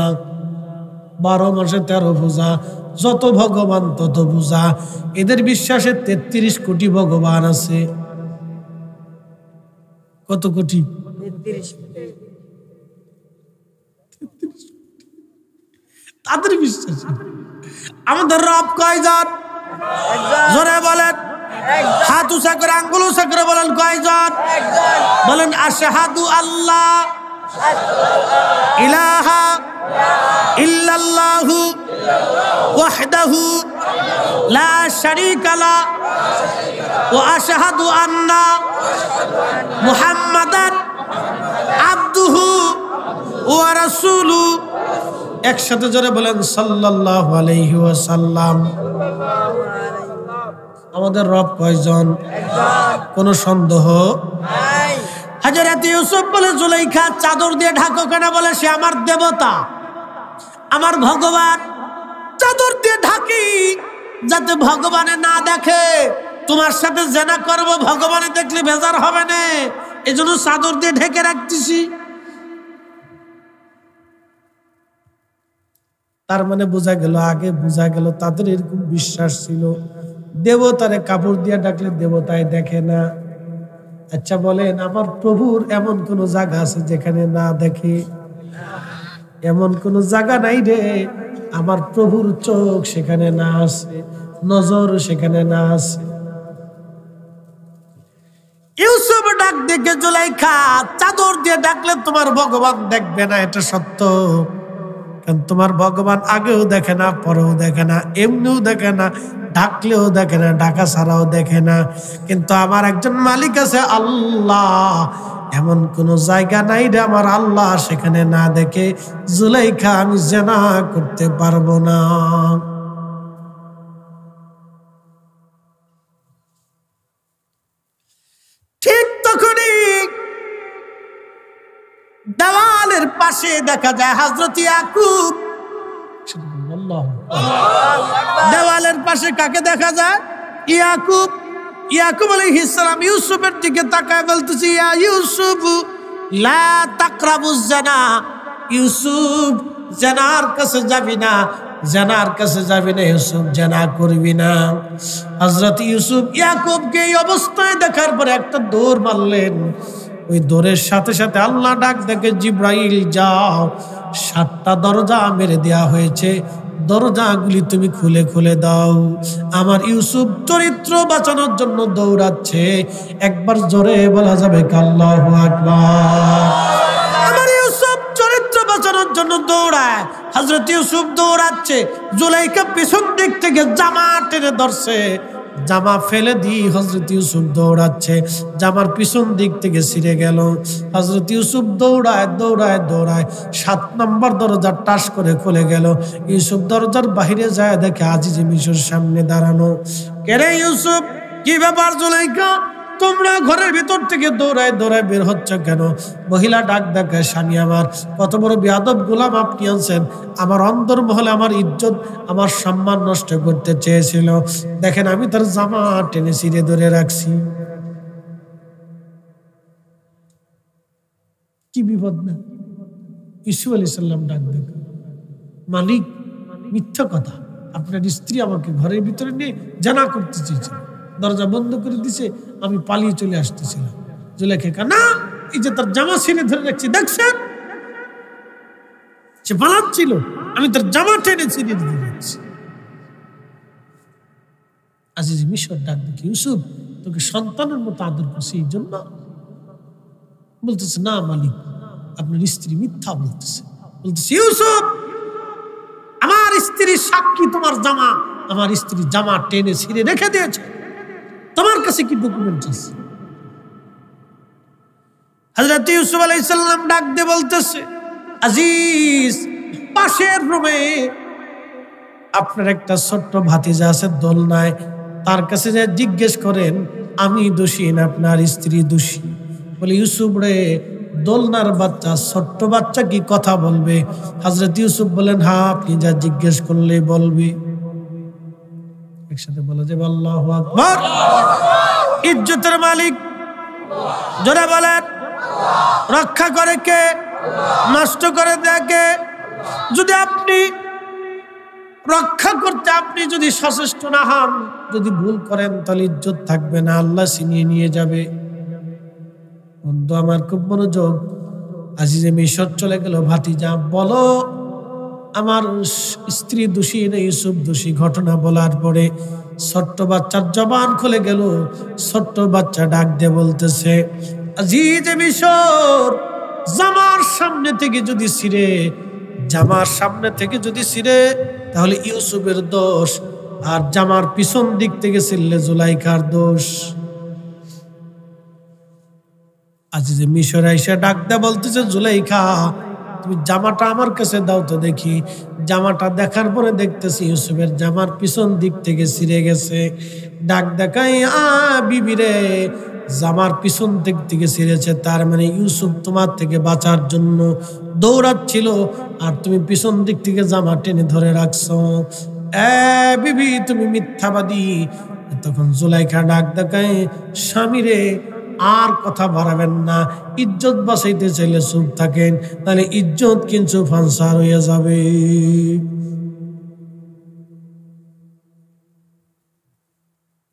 12 মাসে 13 পূজা, যত ভগবান তত পূজা। এদের বিশ্বাসে 33 কোটি ভগবান আছে। কত কোটি? 33 কোটি। তাদের বিশ্বাস। আমাদের রব কয়জন? জোরে বলেন, হাত উঁচা করে, আঙ্গুল উঁচা করে বলেন, কয়জন? বলেন, আশহাদু আল্লাহ ইলাহা ইল্লাল্লাহু ওয়াহদাহু লা শারীকা লাহু ওয়া আশহাদু আন্না মুহাম্মাদান আবদুহু ওয়া রাসূলুহু। একসাথে জোরে বলেন, সাল্লাল্লাহু আলাইহি ওয়াসাল্লাম। আমাদের রব কয়জন? কোনো সন্দেহ নাই। হযরত ইউসুফ বলে, জুলাইখা চাদর দিয়ে ঢাকো কেন? বলে, সে আমার দেবতা, আমার ভগবান। চাদর দিয়ে ঢাকি যাতে ভগবানে না দেখে। তোমার সাথে জেনা করব, ভগবানে দেখলে বেজার হবে না, এজন্য চাদর দিয়ে ঢেকে রাখতেছি। তার মানে বোঝা গেল, আগে বোঝা গেল তাদের এরকম বিশ্বাস ছিল, দেবতারে কাপড় দিয়ে ডাকলে দেবতায় দেখে না। আচ্ছা বলেন, আমার প্রভুর এমন কোন জায়গা আছে যেখানে না দেখে? এমন কোন জায়গা নাই রে আমার প্রভুর চোখ সেখানে না আছে, নজর সেখানে না আছে। ইউসুফ ডাক দেখে, জুলাইখা চাদর দিয়ে ডাকলে তোমার ভগবান দেখবে না, এটা সত্য। কারণ তোমার ভগবান আগেও দেখে না, পরেও দেখে না, এমনিও দেখে না, ডাকলেও দেখে না, ডাকা ছাড়াও দেখে না। কিন্তু আমার একজন মালিক আছে, আল্লাহ। এমন কোন জায়গা নাই রে আমার আল্লাহ সেখানে না দেখে। জুলাইখা আমি জেনা করতে পারবো না। ঠিক তখনই দেওয়ালের পাশে দেখা যায় হযরত ইয়াকুব। দেওয়ালের পাশে কাকে দেখা যায়? ইয়াকুব। ইয়াকুব আলাইহিস সালাম ইউসুফের দিকে তাকায় বলতেছে, ইয়া ইউসুফ লা তাকরাবুজ জানা। ইউসুফ জানার কাছে যাবি না, জানার কাছে যাবি না, ইউসুফ জানা করবি না। হযরত ইউসুফ ইয়াকুবকে এই অবস্থায় দেখার পরে একটা দৌড় মারলেন। ওই দৌড়ের সাথে সাথে আল্লাহ ডাক দেখে, জিব্রাইল যাও, 7টা দরজা মেরে দেয়া হয়েছে, দরজাগুলি তুমি খুলে খুলে দাও। আমার ইউসুফ চরিত্র বাঁচানোর জন্য দৌড়াচ্ছে। একবার জোরে বলা যাবে আল্লাহু আকবার। আমার ইউসুফ চরিত্র বাঁচানোর জন্য দৌড়ায়। হযরত ইউসুফ দৌড়াচ্ছে, জুলাইখা পিছন দিক থেকে জামা টেনে ধরছে, জামা ফেলে দিয়ে হযরত ইউসুফ দৌড়াচ্ছে, জামার পিছন দিক থেকে ছিঁড়ে গেল। হযরত ইউসুফ দৌড়ায় দৌড়ায় দৌড়ায় 7 নম্বর দরজা টাস করে খুলে গেল। ইউসুফ দরজার বাইরে যায়, দেখে আজিজে মিশর সামনে দাঁড়ানো। কে রে ইউসুফ? কি ব্যাপার? জুলাইখা তোমরা ঘরের ভিতর থেকে দৌড়ায় দৌড়ায় বের হচ্ছে কেন? মহিলা ডাক ডাকায়, স্বামী আমার, কত বড় বেয়াদব গোলাম আপনি আনছেন, আমার অন্তর্মহলে আমার ইজ্জত আমার সম্মান নষ্ট করতে চেয়েছিল, দেখেন আমি তার জামা টেনে ছিঁড়ে ধরে রাখছি। কি বিপদ না? ইউসুফ আলাইহিস সালাম ডাক ডাক, মালিক মিথ্যা কথা, আপনার স্ত্রী আমাকে ঘরের ভিতরে নিয়ে জানা করতে চেয়েছিল, দরজা বন্ধ করে দিছে, আমি পালিয়ে চলে আসতেছিলাম। জুলেখা না, এই যে তার জামা ছিঁড়ে ধরে রাখছি, দেখছেন সে পালাচ্ছিল, আমি তার জামা টেনে ছিঁড়ে ধরে রাখছি। আজিজ মিশর ডাক দেখি, ইউসুফ তোকে সন্তানের মতো আদর করছে, এই জন্য বলতেছে না মালিক, আপনার স্ত্রী মিথ্যা বলতেছে। বলতেছে ইউসুফ, আমার স্ত্রীর সাক্ষী তোমার জামা, আমার স্ত্রী জামা টেনে ছিঁড়ে রেখে দিয়েছে, তোমার কাছে কি ডকুমেন্ট আছে? হযরত ইউসুফ আলাইহিস সালাম ডাক দিয়ে বলতেছে, আজিজ পাশের রুমে আপনার একটা ছোট্ট ভাতিজা আছে দোলনায়, তার কাছে যে জিজ্ঞেস করেন আমি দোষী না আপনার স্ত্রী দোষী। বলে ইউসুফ রে, দোলনার বাচ্চা, ছোট্ট বাচ্চা কি কথা বলবে? হযরত ইউসুফ বলেন হ্যাঁ, আপনি যা জিজ্ঞেস করলে বলবে। একসাথে বলা যাবে আল্লাহু আকবার। ইজ্জতের মালিক জোরে বলেন, রক্ষা করে কে? নষ্ট করে দেয় কে? যদি আপনি রক্ষা করতে আপনি যদি সচেষ্ট না হন, যদি ভুল করেন, তাহলে ইজ্জত থাকবে না, আল্লাহ ছিনিয়ে নিয়ে যাবে। বন্ধু আমার খুব মনোযোগ। আজিজে মিশর চলে গেল, ভাতিজা বলো আমার স্ত্রী দোষী না ইউসুফ দোষী? ঘটনা বলার পরে ছোট্ট বাচ্চার জবান খুলে গেল। ছোট্ট বাচ্চা ডাক দিয়ে বলতেছে, আজিজে মিশর, জামার সামনে থেকে যদি ছিঁড়ে, জামার সামনে থেকে যদি ছিঁড়ে তাহলে ইউসুফের দোষ, আর জামার পিছন দিক থেকে ছিঁড়লে জুলাইখার দোষ। আজিজে মিশর আইসা ডাক দেয়া বলতেছে, জুলাইখা তুমি জামাটা আমার কাছে দাও তো দেখি। জামাটা দেখার পরে দেখতেছি ইউসুফের জামার পিছন দিক থেকে ছিঁড়ে গেছে। ডাক দেখাই, বিবি রে, জামার পিছন দিক থেকে ছিঁড়েছে, তার মানে ইউসুফ তোমার থেকে বাঁচার জন্য দৌড়াচ্ছিল, আর তুমি পিছন দিক থেকে জামা টেনে ধরে রাখছো। বিবি তুমি মিথ্যাবাদী। তখন জুলাইখা ডাক দেখায়, স্বামী রে আর কথা বাড়াবেন না, ইজ্জত বাঁচাইতে চাইলে চুপ থাকেন, তাহলে ইজ্জত কিন্তু ফান্সার হয়ে যাবে।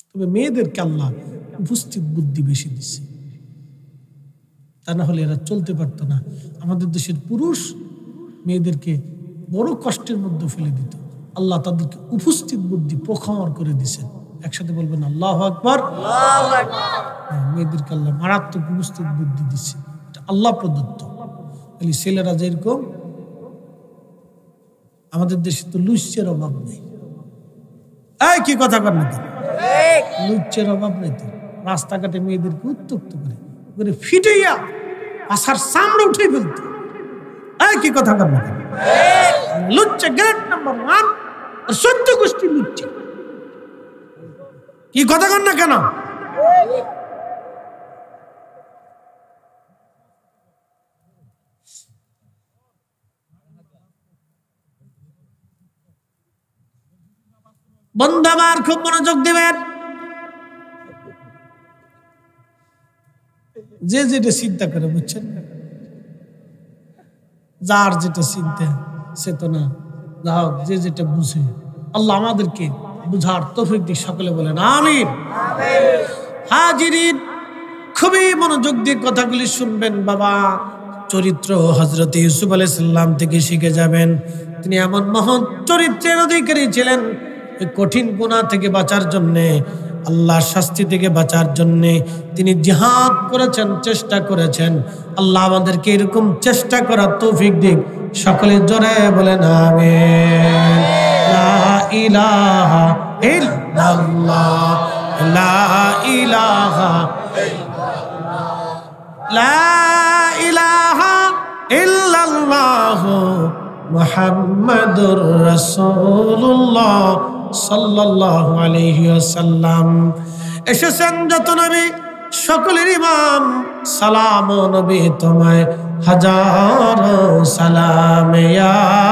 তবে মেয়েদেরকে আল্লাহ উপস্থিত বুদ্ধি বেশি দিচ্ছে, তা না হলে এরা চলতে পারতো না। আমাদের দেশের পুরুষ মেয়েদেরকে বড় কষ্টের মধ্যে ফেলে দিত, আল্লাহ তাদেরকে উপস্থিত বুদ্ধি প্রখর করে দিছেন। একসাথে বলবেন আল্লাহু আকবার। মেয়েদেরকে আল্লাহ মারাত্মক উপস্থিত বুদ্ধি দিচ্ছে, আল্লাহ প্রদত্ত। ছেলেরা যেরকম, আমাদের দেশে তো লুচ্চের অভাব নেই। এই কি কথা কর না, লুচ্চের অভাব নেই তো। রাস্তাঘাটে মেয়েদেরকে উত্তক্ত করে ফিটাইয়া আসার সামনে উঠে ফেলতো। এই কি কথা কর না, লুচ্চে গ্রেড নাম্বার 1, আর 14 গোষ্ঠী লুচ্চে। কি কথা কর না কেন? বন্ধু আমার খুব মনোযোগ দিবেন। যে যেটা চিন্তা করে, বুঝছেন, যার যেটা চিন্তা সে তো না, যাও যে যেটা বুঝে, আল্লাহ আমাদেরকে বুঝার তৌফিক দিক। সকলে বলেন আমিন। হাজিরিন, খুবই মনোযোগ দিয়ে কথাগুলি শুনবেন বাবা। চরিত্র হযরত ইউসুফ আলাইহিস সালাম থেকে শিখে যাবেন। তিনি এমন মহান চরিত্রের অধিকারী ছিলেন, কঠিন গুনাহ থেকে বাঁচার জন্যে, আল্লাহর শাস্তি থেকে বাঁচার জন্যে তিনি জিহাদ করেছেন, চেষ্টা করেছেন। আল্লাহ আমাদেরকে এরকম চেষ্টা করার তৌফিক দিক। সকলে জোরে বলেন আমিন। লা ইলাহা ইল্লাল্লাহ, লা ইলাহা ইল্লাল্লাহ, লা ইলাহা ইল্লাল্লাহ মুহাম্মাদুর রাসূলুল্লাহ সাল্লাল্লাহু আলাইহি ওয়াসাল্লাম। এসেছেন যত নবী সকলের ইমাম সালাম নবী তোমায় হাজার সালাম ইয়া